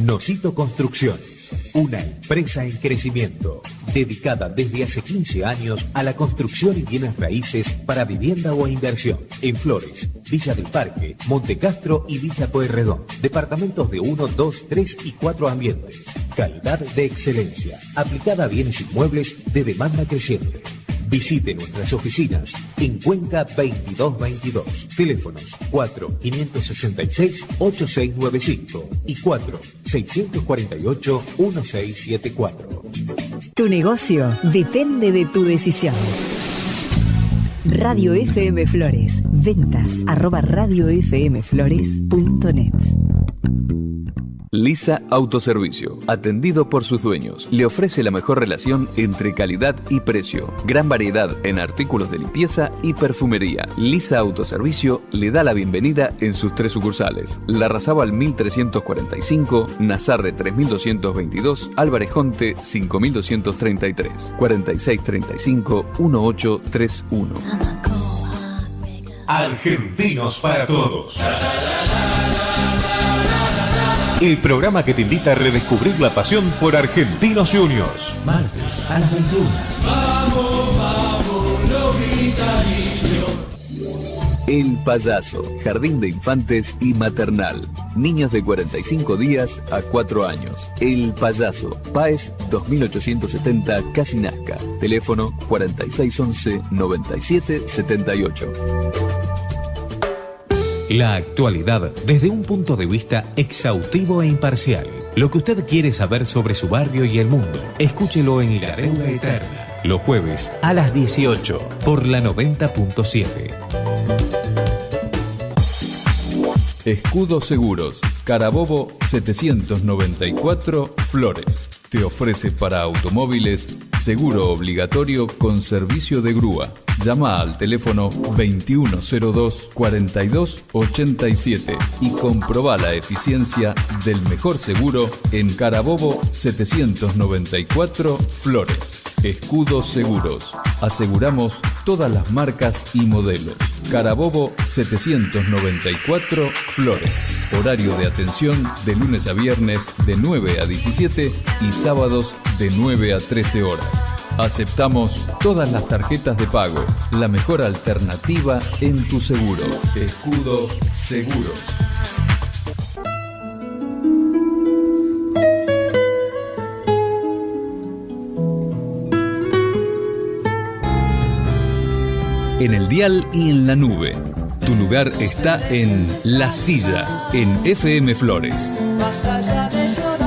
Nosito Construcciones, una empresa en crecimiento, dedicada desde hace 15 años a la construcción y bienes raíces para vivienda o inversión. En Flores, Villa del Parque, Montecastro y Villa Pueyrredón. Departamentos de 1, 2, 3 y 4 ambientes. Calidad de excelencia, aplicada a bienes inmuebles de demanda creciente. Visite nuestras oficinas en Cuenca 2222. Teléfonos 4-566-8695 y 4-648-1674. Tu negocio depende de tu decisión. Radio FM Flores. Ventas @radiofmflores.net. Lisa Autoservicio, atendido por sus dueños, le ofrece la mejor relación entre calidad y precio. Gran variedad en artículos de limpieza y perfumería. Lisa Autoservicio le da la bienvenida en sus 3 sucursales: Larrazábal 1345, Nazarre 3222, Álvarez Jonte 5233, 4635-1831. Argentinos para Todos. El programa que te invita a redescubrir la pasión por Argentinos Juniors. Martes a las 21. Vamos, vamos, lo vitalicio. El Payaso, jardín de infantes y maternal. Niños de 45 días a 4 años. El Payaso, Páez 2870, Casinasca. Teléfono 4611-9778. La actualidad desde un punto de vista exhaustivo e imparcial. Lo que usted quiere saber sobre su barrio y el mundo, escúchelo en La Deuda Eterna, los jueves a las 18 por la 90.7. Escudo Seguros, Carabobo 794, Flores. Te ofrece para automóviles seguro obligatorio con servicio de grúa. Llama al teléfono 2102-4287 y comprobá la eficiencia del mejor seguro en Carabobo 794, Flores. Escudo Seguros. Aseguramos todas las marcas y modelos. Carabobo 794, Flores. Horario de atención de lunes a viernes de 9 a 17 y sábados de 9 a 13 horas. Aceptamos todas las tarjetas de pago. La mejor alternativa en tu seguro. Escudo Seguros. En el dial y en la nube. Tu lugar está en La Silla, en FM Flores. Basta ya de llorar.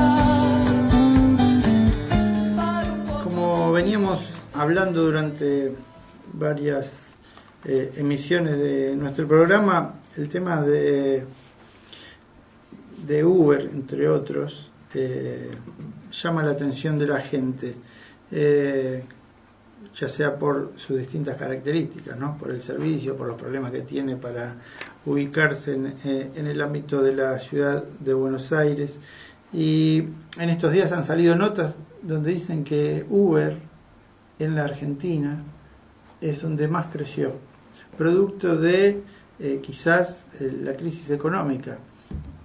Como veníamos hablando durante varias emisiones de nuestro programa, el tema de Uber, entre otros, llama la atención de la gente. Ya sea por sus distintas características, ¿no? Por el servicio, por los problemas que tiene para ubicarse en el ámbito de la ciudad de Buenos Aires. Y en estos días han salido notas donde dicen que Uber en la Argentina es donde más creció, producto de quizás la crisis económica,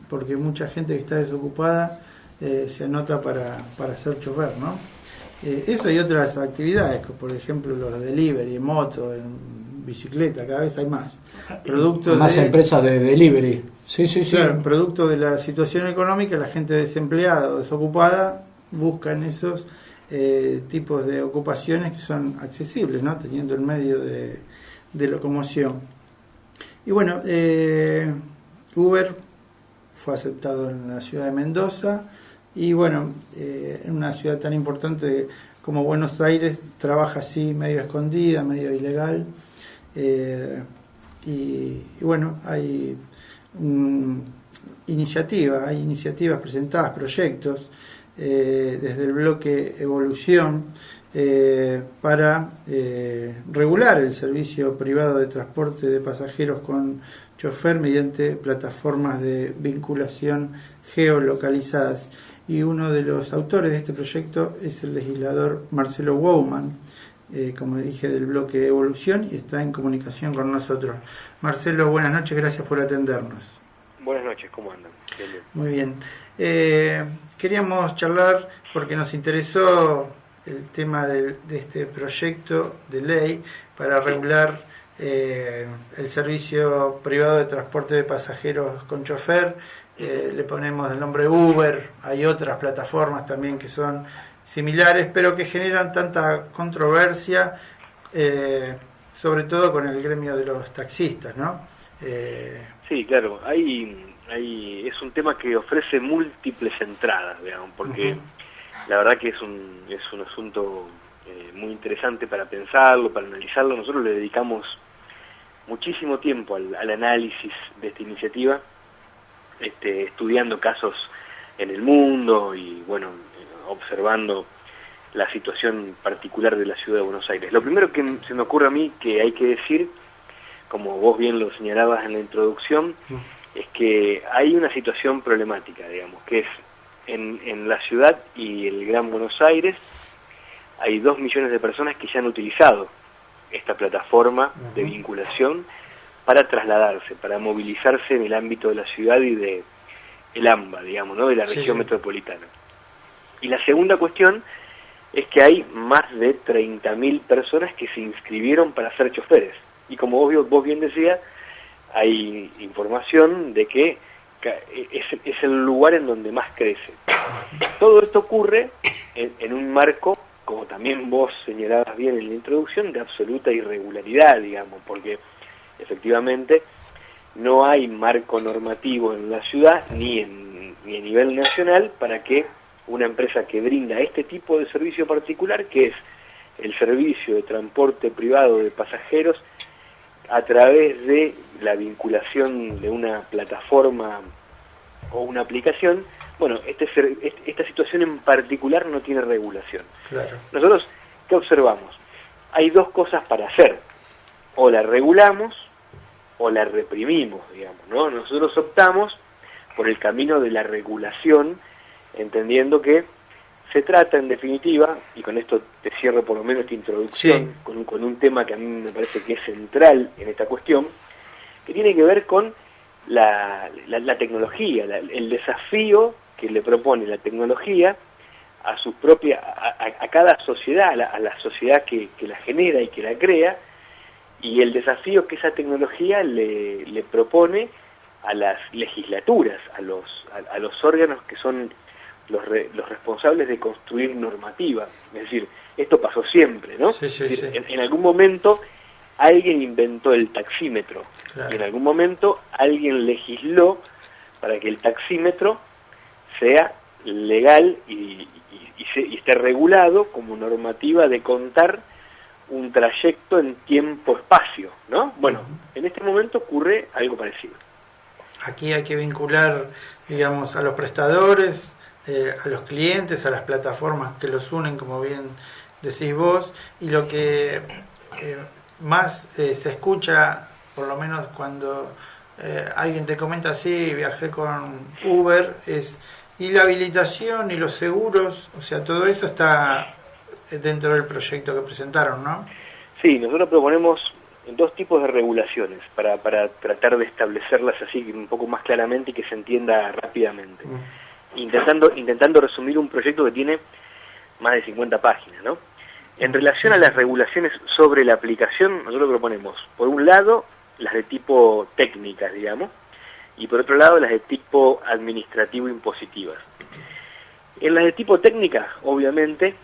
porque mucha gente que está desocupada se anota para ser chofer, ¿no? Eso y otras actividades, por ejemplo los de delivery, en moto, en bicicleta, cada vez hay más. Producto más empresas de delivery. Sí. Claro, producto de la situación económica, la gente desempleada o desocupada buscan esos tipos de ocupaciones que son accesibles, ¿no? Teniendo el medio de locomoción. Y bueno, Uber fue aceptado en la ciudad de Mendoza. Y bueno, en una ciudad tan importante como Buenos Aires trabaja así, medio escondida, medio ilegal. Y bueno, hay un iniciativas, hay iniciativas presentadas, proyectos, desde el bloque Evolución, para regular el servicio privado de transporte de pasajeros con chofer mediante plataformas de vinculación geolocalizadas. Y uno de los autores de este proyecto es el legislador Marcelo Wouman, como dije, del bloque Evolución, y está en comunicación con nosotros. Marcelo, buenas noches, gracias por atendernos. Buenas noches, ¿cómo andan? Bien, bien. Muy bien. Queríamos charlar porque nos interesó el tema de este proyecto de ley para regular el servicio privado de transporte de pasajeros con chofer. Le ponemos el nombre Uber, hay otras plataformas también que son similares, pero que generan tanta controversia, sobre todo con el gremio de los taxistas, ¿no? Sí, claro, es un tema que ofrece múltiples entradas, digamos, porque la verdad que es un asunto muy interesante para pensarlo, para analizarlo. Nosotros le dedicamos muchísimo tiempo al análisis de esta iniciativa, estudiando casos en el mundo y, bueno, observando la situación particular de la ciudad de Buenos Aires. Lo primero que se me ocurre a mí que hay que decir, como vos bien lo señalabas en la introducción, es que hay una situación problemática, digamos, que es en la ciudad y el Gran Buenos Aires hay 2 millones de personas que ya han utilizado esta plataforma de vinculación para trasladarse, para movilizarse en el ámbito de la ciudad y de el AMBA, digamos, ¿no? De la región metropolitana. Y la segunda cuestión es que hay más de 30.000 personas que se inscribieron para ser choferes. Y como vos bien decías, hay información de que es el lugar en donde más crece. Todo esto ocurre en un marco, como también vos señalabas bien en la introducción, de absoluta irregularidad, digamos, porque efectivamente no hay marco normativo en la ciudad ni a nivel nacional para que una empresa que brinda este tipo de servicio particular, que es el servicio de transporte privado de pasajeros a través de la vinculación de una plataforma o una aplicación, bueno, esta situación en particular no tiene regulación. Claro. Nosotros, ¿qué observamos? Hay 2 cosas para hacer: o la regulamos o la reprimimos, digamos, ¿no? Nosotros optamos por el camino de la regulación, entendiendo que se trata, en definitiva, y con esto te cierro por lo menos esta introducción, con un tema que a mí me parece que es central en esta cuestión, que tiene que ver con la tecnología, el desafío que le propone la tecnología a su propia, a cada sociedad, a la sociedad que la genera y que la crea, y el desafío que esa tecnología le propone a las legislaturas, a los órganos que son los responsables de construir normativa. Es decir, esto pasó siempre, ¿no? Sí, sí, es decir, en algún momento alguien inventó el taxímetro, claro, y en algún momento alguien legisló para que el taxímetro sea legal y esté regulado como normativa de contar un trayecto en tiempo-espacio, ¿no? Bueno, en este momento ocurre algo parecido. Aquí hay que vincular, digamos, a los prestadores, a los clientes, a las plataformas que los unen, como bien decís vos, y lo que más se escucha, por lo menos cuando alguien te comenta así, viajé con Uber, es y la habilitación y los seguros, o sea, todo eso está dentro del proyecto que presentaron, ¿no? Sí, nosotros proponemos 2 tipos de regulaciones para tratar de establecerlas así un poco más claramente y que se entienda rápidamente. Intentando resumir un proyecto que tiene más de 50 páginas, ¿no? En relación a las regulaciones sobre la aplicación, nosotros proponemos, por un lado, las de tipo técnicas, digamos, y por otro lado, las de tipo administrativo-impositivas. En las de tipo técnica, obviamente,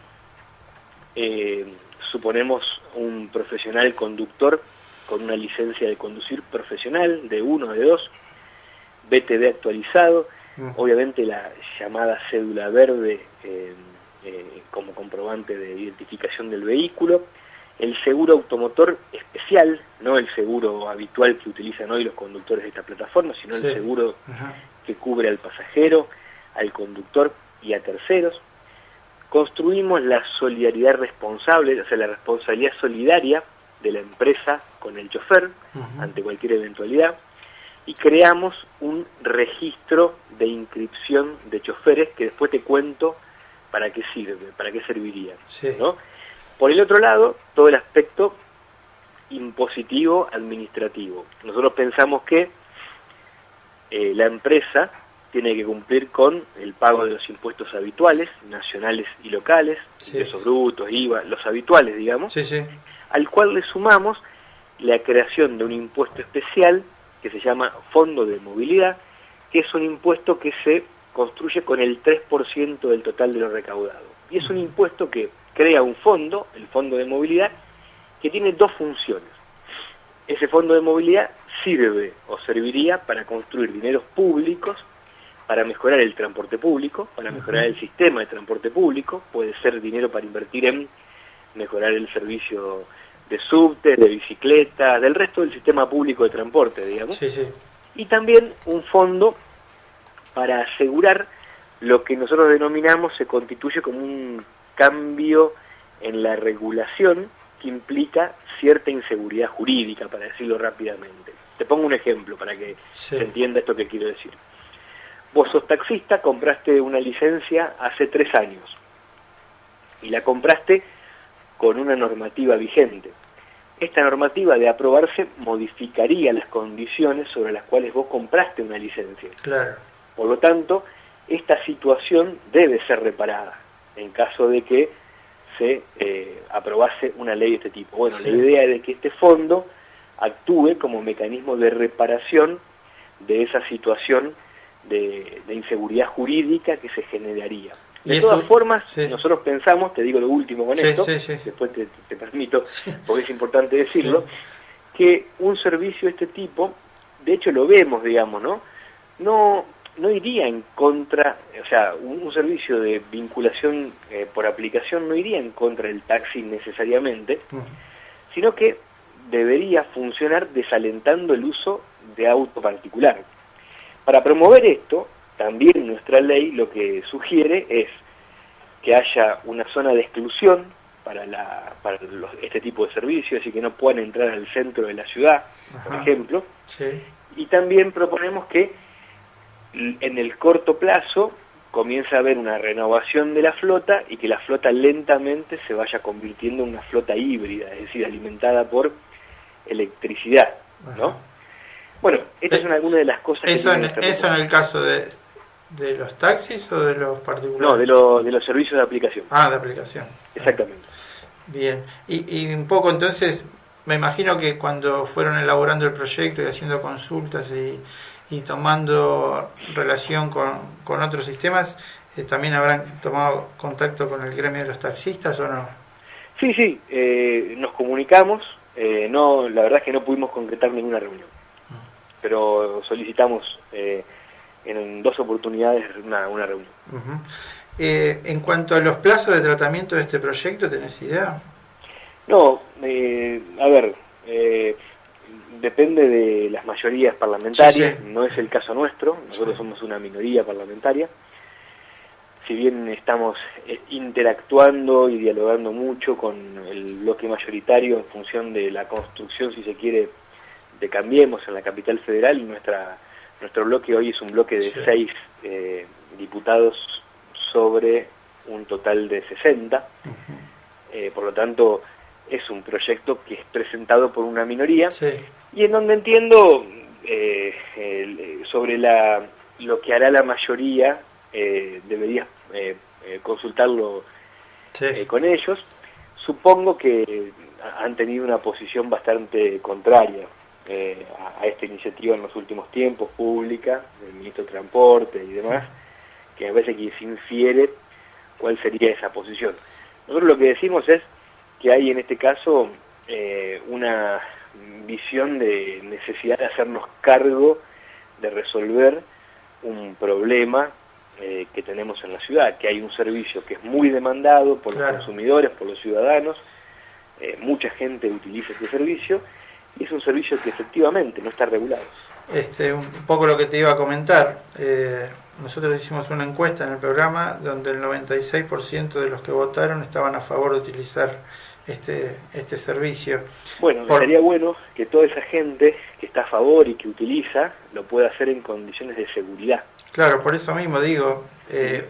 suponemos un profesional conductor con una licencia de conducir profesional de 1 o de 2, BTD actualizado, obviamente la llamada cédula verde como comprobante de identificación del vehículo, el seguro automotor especial, no el seguro habitual que utilizan hoy los conductores de esta plataforma, sino el seguro que cubre al pasajero, al conductor y a terceros. Construimos la solidaridad responsable, o sea, la responsabilidad solidaria de la empresa con el chofer ante cualquier eventualidad, y creamos un registro de inscripción de choferes que después te cuento para qué sirve, para qué serviría, ¿no? Por el otro lado, todo el aspecto impositivo administrativo. Nosotros pensamos que la empresa tiene que cumplir con el pago de los impuestos habituales, nacionales y locales, ingresos brutos, IVA, los habituales, digamos, al cual le sumamos la creación de un impuesto especial que se llama Fondo de Movilidad, que es un impuesto que se construye con el 3% del total de lo recaudado. Y es un impuesto que crea un fondo, el Fondo de Movilidad, que tiene dos funciones. Ese Fondo de Movilidad sirve o serviría para construir dineros públicos, para mejorar el transporte público, para mejorar el sistema de transporte público, puede ser dinero para invertir en mejorar el servicio de subte, de bicicleta, del resto del sistema público de transporte, digamos. Y también un fondo para asegurar lo que nosotros denominamos, se constituye como un cambio en la regulación que implica cierta inseguridad jurídica, para decirlo rápidamente. Te pongo un ejemplo para que se entienda esto que quiero decir. Vos sos taxista, compraste una licencia hace 3 años y la compraste con una normativa vigente. Esta normativa, de aprobarse, modificaría las condiciones sobre las cuales vos compraste una licencia. Por lo tanto, esta situación debe ser reparada en caso de que se aprobase una ley de este tipo. Bueno, la idea es de que este fondo actúe como mecanismo de reparación de esa situación de inseguridad jurídica que se generaría. De todas formas, nosotros pensamos, te digo lo último con esto, después te permito, porque es importante decirlo, que un servicio de este tipo, de hecho lo vemos, digamos, no iría en contra, o sea, un servicio de vinculación por aplicación no iría en contra del taxi necesariamente, sino que debería funcionar desalentando el uso de auto particular. Para promover esto, también nuestra ley lo que sugiere es que haya una zona de exclusión para este tipo de servicios, y que no puedan entrar al centro de la ciudad, por ejemplo. Y también proponemos que en el corto plazo comience a haber una renovación de la flota, y que la flota lentamente se vaya convirtiendo en una flota híbrida, es decir, alimentada por electricidad, ¿no? Bueno, estas son algunas de las cosas ¿Eso que... ¿Eso en el caso de los taxis o de los particulares? No, de los servicios de aplicación. Ah, de aplicación. Exactamente. Bien. Y un poco entonces, me imagino que cuando fueron elaborando el proyecto y haciendo consultas y tomando relación con otros sistemas, ¿también habrán tomado contacto con el gremio de los taxistas o no? Sí, nos comunicamos. No, la verdad es que no pudimos concretar ninguna reunión, pero solicitamos en 2 oportunidades una reunión. En cuanto a los plazos de tratamiento de este proyecto, ¿tenés idea? No, a ver, depende de las mayorías parlamentarias, no es el caso nuestro, nosotros somos una minoría parlamentaria. Si bien estamos interactuando y dialogando mucho con el bloque mayoritario en función de la construcción, si se quiere, de Cambiemos en la capital federal, nuestro bloque hoy es un bloque de 6 diputados sobre un total de 60, por lo tanto es un proyecto que es presentado por una minoría, y en donde entiendo sobre lo que hará la mayoría, deberías consultarlo con ellos. Supongo que han tenido una posición bastante contraria a esta iniciativa en los últimos tiempos, pública, del ministro de Transporte y demás, que a veces que se infiere cuál sería esa posición. Nosotros lo que decimos es que hay en este caso una visión de necesidad de hacernos cargo de resolver un problema que tenemos en la ciudad, que hay un servicio que es muy demandado por los consumidores, por los ciudadanos, mucha gente utiliza este servicio, y es un servicio que efectivamente no está regulado. un poco lo que te iba a comentar. Nosotros hicimos una encuesta en el programa donde el 96% de los que votaron estaban a favor de utilizar este servicio. Bueno, sería bueno que toda esa gente que está a favor y que utiliza lo pueda hacer en condiciones de seguridad. Claro, por eso mismo digo,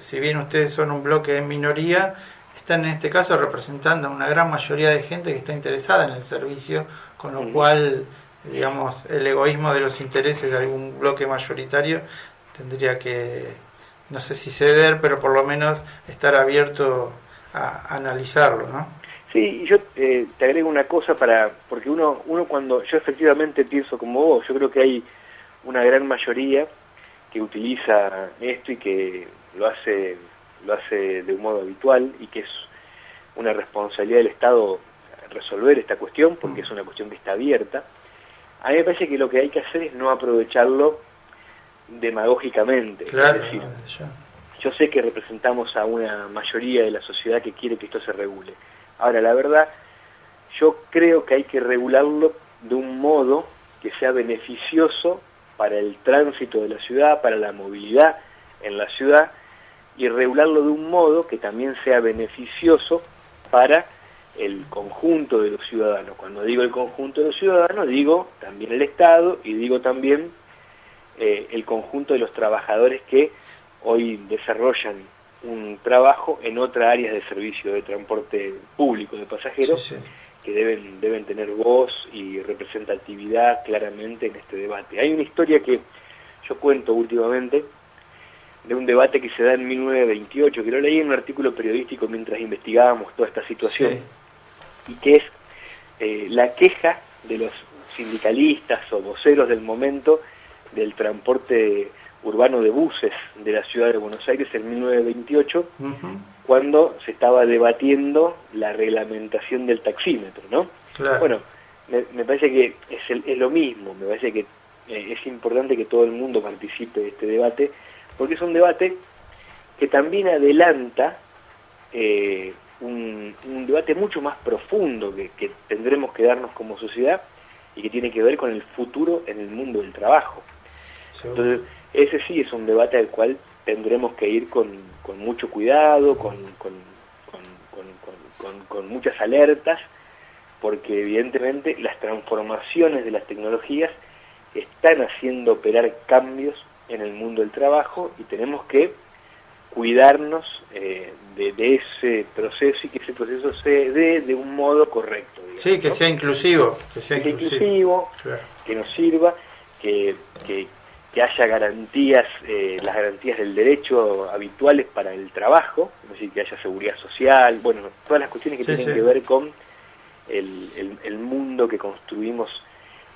si bien ustedes son un bloque en minoría, están en este caso representando a una gran mayoría de gente que está interesada en el servicio, con lo cual, digamos, el egoísmo de los intereses de algún bloque mayoritario tendría que, no sé si ceder, pero por lo menos estar abierto a analizarlo, ¿no? Sí, y yo te agrego una cosa porque uno cuando, yo efectivamente pienso como vos, yo creo que hay una gran mayoría que utiliza esto y que lo hace de un modo habitual y que es una responsabilidad del Estado resolver esta cuestión porque es una cuestión que está abierta. A mí me parece que lo que hay que hacer es no aprovecharlo demagógicamente. Claro, es decir, yo sé que representamos a una mayoría de la sociedad que quiere que esto se regule. Ahora, la verdad, yo creo que hay que regularlo de un modo que sea beneficioso para el tránsito de la ciudad, para la movilidad en la ciudad, y regularlo de un modo que también sea beneficioso para el conjunto de los ciudadanos. Cuando digo el conjunto de los ciudadanos, digo también el Estado y digo también el conjunto de los trabajadores que hoy desarrollan un trabajo en otras áreas de servicio de transporte público de pasajeros, que deben tener voz y representatividad claramente en este debate. Hay una historia que yo cuento últimamente de un debate que se da en 1928, que lo leí en un artículo periodístico mientras investigábamos toda esta situación, y que es la queja de los sindicalistas o voceros del momento del transporte urbano de buses de la ciudad de Buenos Aires en 1928, cuando se estaba debatiendo la reglamentación del taxímetro, ¿no? Claro. Bueno, me parece que es lo mismo, me parece que es importante que todo el mundo participe de este debate, porque es un debate que también adelanta un debate mucho más profundo que tendremos que darnos como sociedad y que tiene que ver con el futuro en el mundo del trabajo. Entonces, ese sí es un debate al cual tendremos que ir con mucho cuidado, con muchas alertas, porque evidentemente las transformaciones de las tecnologías están haciendo operar cambios en el mundo del trabajo y tenemos que cuidarnos de ese proceso y que ese proceso se dé de un modo correcto. Digamos, sí, que ¿no? sea inclusivo. Claro. Que nos sirva, que haya garantías, las garantías del derecho habituales para el trabajo, es decir, que haya seguridad social, bueno, todas las cuestiones que tienen que ver con el mundo que construimos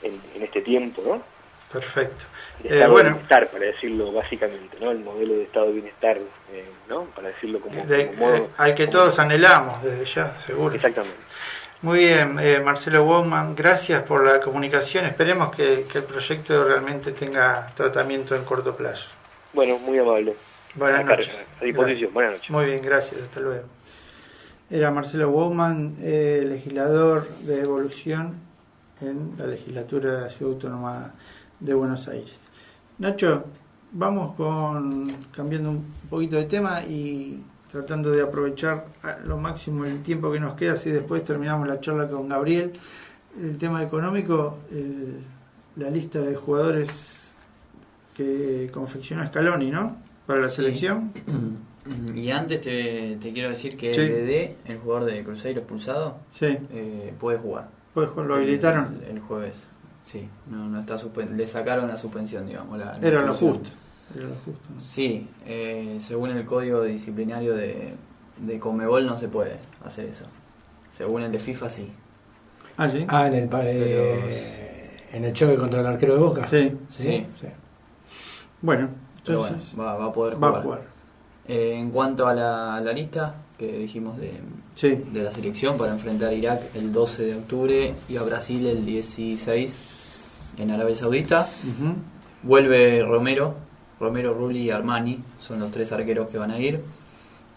en este tiempo, ¿no? Perfecto. De estado de bienestar, para decirlo básicamente, ¿no? El modelo de estado de bienestar, ¿no? Para decirlo como modo, al que todos anhelamos desde ya, seguro. Exactamente. Muy bien, Marcelo Baumann, gracias por la comunicación. Esperemos que el proyecto realmente tenga tratamiento en corto plazo. Bueno, muy amable. Buenas noches. A disposición. Buenas noches. Muy bien, gracias. Hasta luego. Era Marcelo Baumann, legislador de Evolución en la legislatura de la Ciudad Autónoma de Buenos Aires. Nacho, vamos cambiando un poquito de tema y tratando de aprovechar lo máximo el tiempo que nos queda, así después terminamos la charla con Gabriel. El tema económico, la lista de jugadores que confeccionó Scaloni, ¿no? Para la selección. Y antes te quiero decir que Dedé, el jugador de Cruzeiro expulsado, puede jugar. ¿Puede jugar? ¿Lo habilitaron? El jueves. Sí, no está le sacaron la suspensión, digamos. Era lo justo. ¿No? Sí, según el código disciplinario de Conmebol no se puede hacer eso. Según el de FIFA sí. Ah, sí. En el choque contra el arquero de Boca. Sí. Bueno, entonces bueno, va a poder jugar. En cuanto a la lista que dijimos de la selección para enfrentar a Irak el 12 de octubre y a Brasil el 16 en Arabia Saudita, vuelve Romero, Rulli y Armani, son los tres arqueros que van a ir.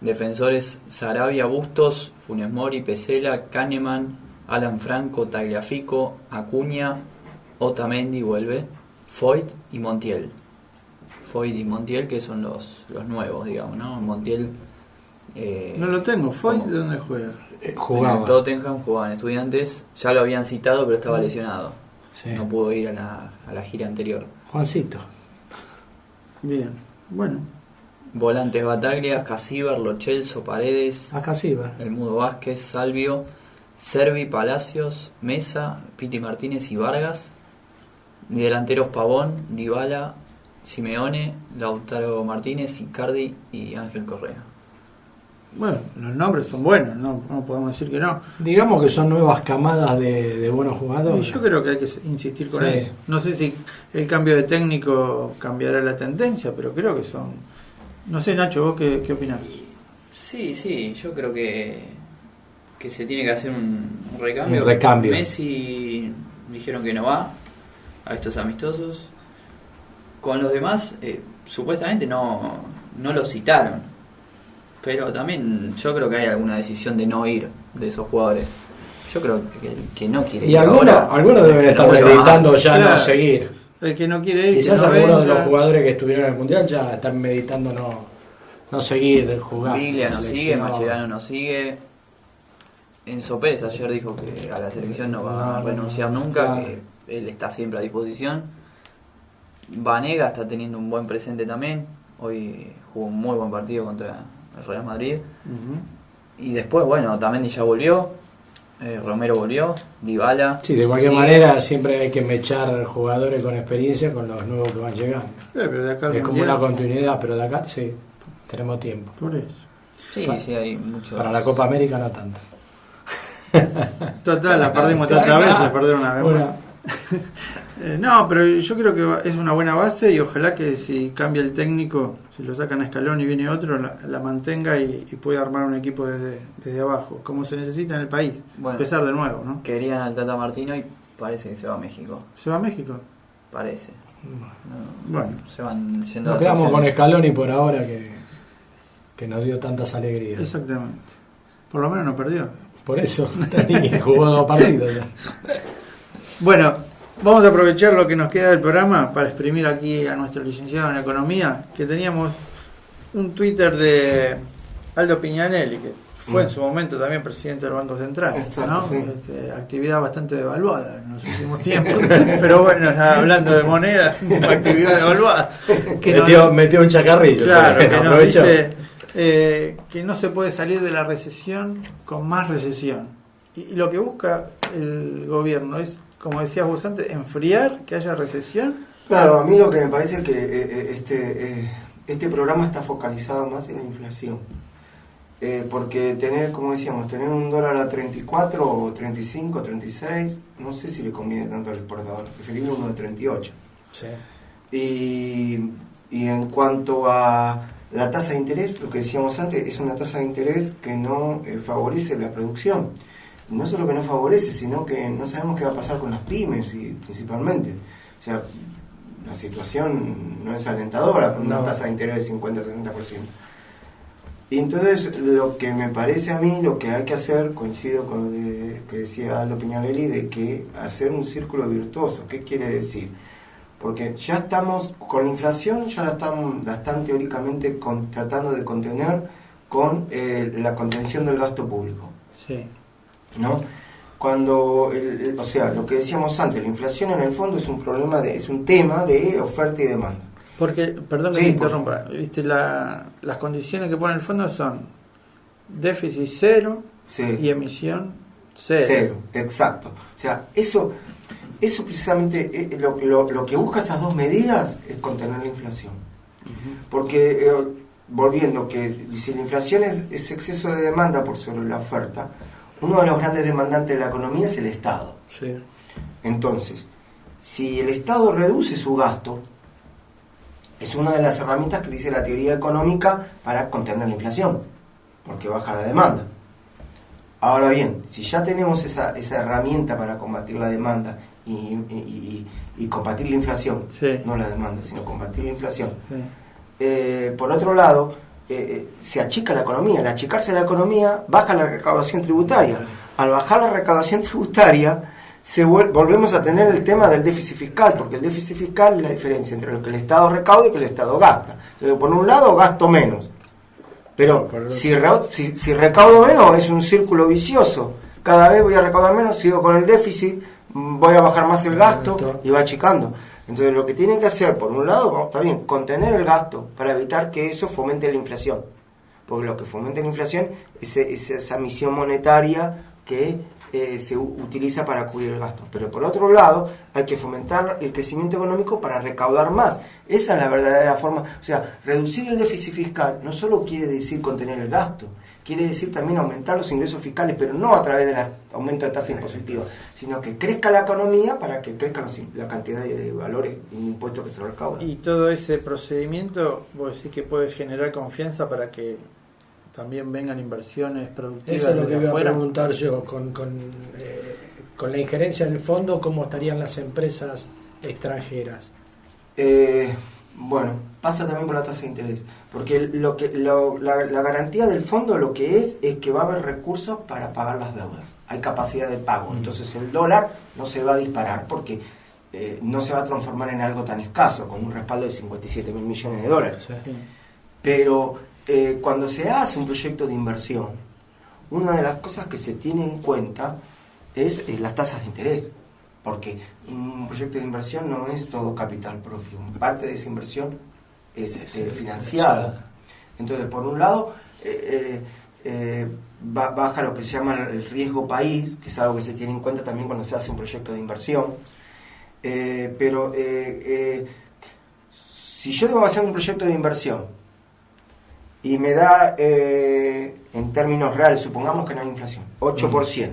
Defensores: Sarabia, Bustos, Funes Mori, Pesela, Kahneman, Alan Franco, Tagliafico, Acuña, Otamendi vuelve, Foyt y Montiel. Foyt y Montiel, que son los nuevos, digamos, ¿no? Montiel... no lo tengo. ¿Foyt de dónde juega? Jugaba. En el Tottenham, jugaba en Estudiantes. Ya lo habían citado, pero estaba lesionado. Sí. No pudo ir a la gira anterior. Juancito. Bien, bueno. Volantes Bataglia, Casíbar, Lo Celso, Paredes, El Mudo Vázquez, Salvio, Servi, Palacios, Mesa, Piti Martínez y Vargas. Y delanteros Pavón, Dybala, Simeone, Lautaro Martínez, Icardi y Ángel Correa. Bueno, los nombres son buenos, no podemos decir que no. Digamos que son nuevas camadas de buenos jugadores. Y yo creo que hay que insistir con eso. No sé si el cambio de técnico cambiará la tendencia, pero creo que son... No sé, Nacho, ¿vos qué opinás? Sí, yo creo que se tiene que hacer un recambio. Un recambio. Messi dijeron que no va a estos amistosos. Con los demás, supuestamente no lo citaron. Pero también yo creo que hay alguna decisión de no ir de esos jugadores. Yo creo que no quiere ir. Y algunos deben estar meditando ya no seguir. El que no quiere ir. Quizás algunos de los jugadores que estuvieron en el Mundial ya están meditando no seguir de jugar. Biglia no sigue, Mascherano no sigue. Enzo Pérez ayer dijo que a la selección no va a renunciar nunca, que él está siempre a disposición. Vanega está teniendo un buen presente también. Hoy jugó un muy buen partido contra el Real Madrid. Y después, bueno, Tamendi ya volvió, Romero volvió, Dybala. Sí, de cualquier manera siempre hay que mechar jugadores con experiencia con los nuevos que van llegando. Pero de acá es como una continuidad, pero de acá sí, tenemos tiempo. Por eso. Sí, hay mucho. Para la Copa América no tanto. Total, la perdimos tantas veces, perder una vez. No, pero yo creo que es una buena base y ojalá que si cambia el técnico, si lo sacan a Scaloni y viene otro, la mantenga y pueda armar un equipo desde abajo, como se necesita en el país. Bueno, empezar de nuevo, ¿no? Querían al Tata Martino y parece que se va a México. ¿Se va a México? Parece. Bueno, se van yendo. Nos quedamos con Scaloni por ahora que nos dio tantas alegrías. Exactamente. Por lo menos no perdió. Por eso, jugó 2 partidos ya. Bueno, vamos a aprovechar lo que nos queda del programa para exprimir aquí a nuestro licenciado en Economía, que teníamos un Twitter de Aldo Piñanelli, que fue en su momento también presidente del Banco Central. Exacto, ¿no? sí. Actividad bastante devaluada en los últimos tiempos, pero bueno, hablando de moneda, actividad devaluada. Metió un chacarrillo. Claro, que nos dice que no se puede salir de la recesión con más recesión. Y lo que busca el gobierno es, como decías vos antes, enfriar, que haya recesión. Claro, a mí lo que me parece es que este programa está focalizado más en la inflación. Porque como decíamos, tener un dólar a 34 o 35, 36, no sé si le conviene tanto al exportador, preferible uno de 38. Sí. Y en cuanto a la tasa de interés, lo que decíamos antes, es una tasa de interés que no favorece la producción. No solo que no favorece, sino que no sabemos qué va a pasar con las pymes, y principalmente. O sea, la situación no es alentadora con una tasa de interés de 50-60%. Y entonces, lo que me parece a mí, lo que hay que hacer, coincido con lo que decía Aldo Piñanelli, de que hacer un círculo virtuoso. ¿Qué quiere decir? Porque ya estamos, con la inflación, ya la están teóricamente tratando de contener con la contención del gasto público. Sí. ¿No? Cuando, o sea, lo que decíamos antes, la inflación en el fondo es un tema de oferta y demanda. Porque, perdón que te interrumpa, ¿viste? Las condiciones que pone el fondo son déficit cero y emisión cero. Exacto. O sea, eso precisamente lo que busca esas dos medidas es contener la inflación. Porque, volviendo, que si la inflación es exceso de demanda por sobre la oferta, uno de los grandes demandantes de la economía es el Estado. Sí. Entonces, si el Estado reduce su gasto, es una de las herramientas que dice la teoría económica para contener la inflación, porque baja la demanda. Ahora bien, si ya tenemos esa herramienta para combatir la demanda y combatir la inflación, no la demanda, sino combatir la inflación, por otro lado, se achica la economía. Al achicarse la economía, baja la recaudación tributaria. Al bajar la recaudación tributaria, volvemos a tener el tema del déficit fiscal, porque el déficit fiscal es la diferencia entre lo que el Estado recauda y lo que el Estado gasta. Entonces, por un lado, gasto menos, pero si recaudo menos es un círculo vicioso. Cada vez voy a recaudar menos, sigo con el déficit, voy a bajar más el gasto y va achicando. Entonces, lo que tienen que hacer, por un lado, está bien, contener el gasto para evitar que eso fomente la inflación, porque lo que fomenta la inflación es esa emisión monetaria que se utiliza para cubrir el gasto. Pero por otro lado, hay que fomentar el crecimiento económico para recaudar más. Esa es la verdadera forma. O sea, reducir el déficit fiscal no solo quiere decir contener el gasto, quiere decir también aumentar los ingresos fiscales, pero no a través del aumento de tasa impositiva, sino que crezca la economía para que crezca la cantidad de valores de impuestos que se recaudan. Y todo ese procedimiento, vos decís que puede generar confianza para que también vengan inversiones productivas. Eso es lo que desde iba afuera. a preguntar yo, con la injerencia del fondo, ¿cómo estarían las empresas extranjeras? Bueno, pasa también por la tasa de interés, porque la garantía del fondo lo que es que va a haber recursos para pagar las deudas, hay capacidad de pago, entonces el dólar no se va a disparar porque no se va a transformar en algo tan escaso, con un respaldo de 57.000 millones de dólares. Sí. Pero cuando se hace un proyecto de inversión, una de las cosas que se tiene en cuenta es las tasas de interés, porque un proyecto de inversión no es todo capital propio, parte de esa inversión es financiada. Entonces, por un lado, baja lo que se llama el riesgo país, que es algo que se tiene en cuenta también cuando se hace un proyecto de inversión. Pero si yo tengo que hacer un proyecto de inversión y me da, en términos reales, supongamos que no hay inflación, 8%,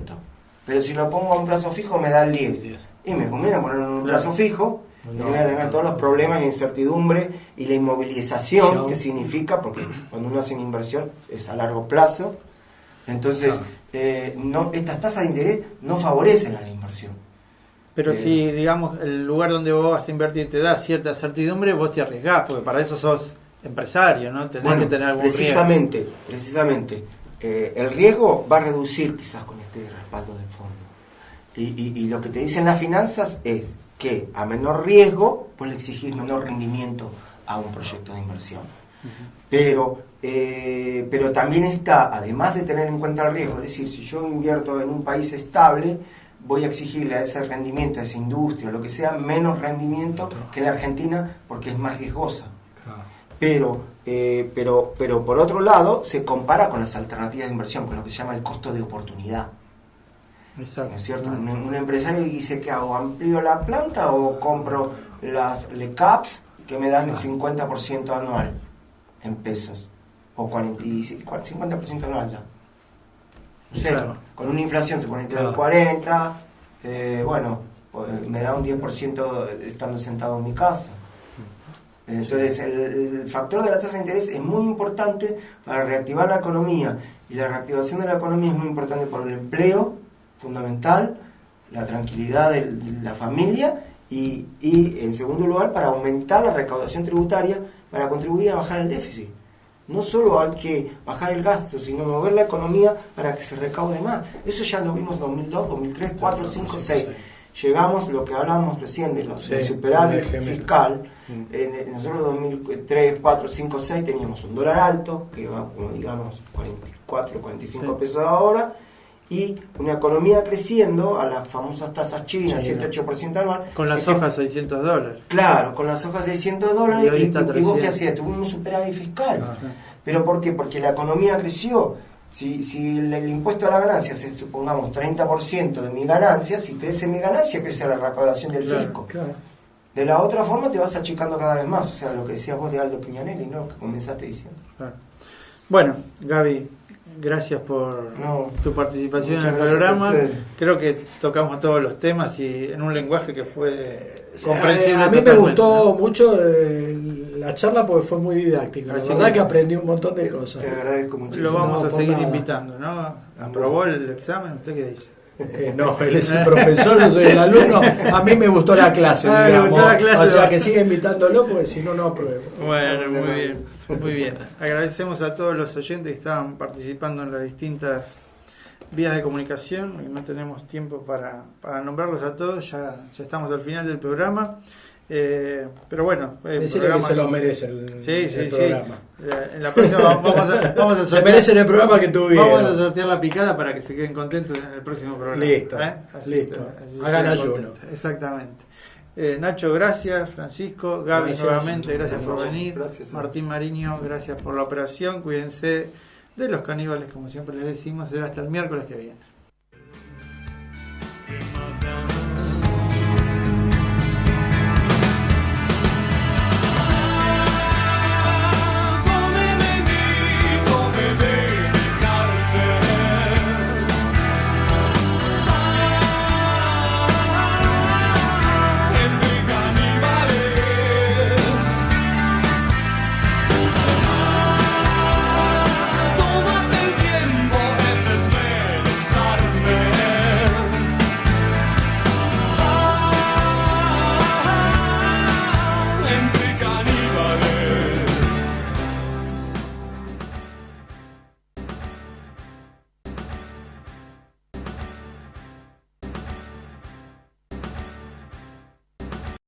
pero si lo pongo a un plazo fijo me da el 10%, y me conviene poner un plazo fijo, y voy a tener todos los problemas de incertidumbre y la inmovilización que significa, porque cuando uno hace una inversión es a largo plazo, entonces estas tasas de interés no favorecen a la inversión. Pero si, digamos, el lugar donde vos vas a invertir te da cierta certidumbre, vos te arriesgás, porque para eso sos empresario, ¿no? Tenés que tener algún precisamente, el riesgo va a reducir quizás con este respaldo del fondo. Y lo que te dicen las finanzas es que a menor riesgo, pues le exigís menor rendimiento a un proyecto de inversión. Pero también está, además de tener en cuenta el riesgo, es decir, si yo invierto en un país estable, voy a exigirle a ese rendimiento, a esa industria, lo que sea, menos rendimiento que en la Argentina, porque es más riesgosa. Pero por otro lado, se compara con las alternativas de inversión, con lo que se llama el costo de oportunidad. Exacto. ¿No es cierto? Un empresario dice, ¿qué hago? ¿Amplío la planta o compro las LECAPs que me dan el 50% anual en pesos? O 50% anual ya. No sé, con una inflación se pone entre el 40, bueno, pues me da un 10% estando sentado en mi casa. Entonces el factor de la tasa de interés es muy importante para reactivar la economía, y la reactivación de la economía es muy importante por el empleo, fundamental, la tranquilidad de la familia y en segundo lugar para aumentar la recaudación tributaria para contribuir a bajar el déficit. No solo hay que bajar el gasto, sino mover la economía para que se recaude más. Eso ya lo vimos en 2002, 2003, 2004, 2005, 2006. Llegamos, lo que hablábamos recién del superávit fiscal. Nosotros en 2003, 2004, 2005, 2006 teníamos un dólar alto, que iba como digamos 44, 45 pesos ahora, y una economía creciendo a las famosas tasas chinas, 7-8% anual. Con las hojas $600. Claro, con las hojas $600 y vos qué hacías, tuvimos un superávit fiscal. ¿Pero por qué? Porque la economía creció. Si el impuesto a la ganancia es, supongamos, 30% de mi ganancia, si crece mi ganancia, crece la recaudación del fisco. De la otra forma te vas achicando cada vez más, o sea, lo que decías vos de Aldo Piñanelli, ¿no? Que comenzaste diciendo. Bueno, Gaby, gracias por tu participación en el programa. Creo que tocamos todos los temas y en un lenguaje que fue comprensible. A mí me gustó mucho la charla porque fue muy didáctica. La verdad que aprendí un montón de cosas. Te agradezco mucho. Lo vamos a seguir invitando, ¿no? ¿Aprobó el examen? ¿Usted qué dice? No, él es el profesor, yo soy el alumno. A mí me gustó la clase, digamos. Me gustó la clase, o sea que siga invitándolo porque si no, no apruebo. Bueno, muy bien, muy bien. Agradecemos a todos los oyentes que estaban participando en las distintas vías de comunicación, no tenemos tiempo para nombrarlos a todos, ya estamos al final del programa. Pero bueno, decirle que se lo merece el programa. En la próxima vamos a sortear, se merecen el programa que tuvieron. Vamos a sortear la picada para que se queden contentos en el próximo programa. Listo, listo. Hagan ayuno. Exactamente. Nacho, gracias. Francisco, Gaby, gracias, nuevamente, gracias por venir. Gracias. Martín Mariño, gracias por la operación. Cuídense de los caníbales, como siempre les decimos. Será hasta el miércoles que viene.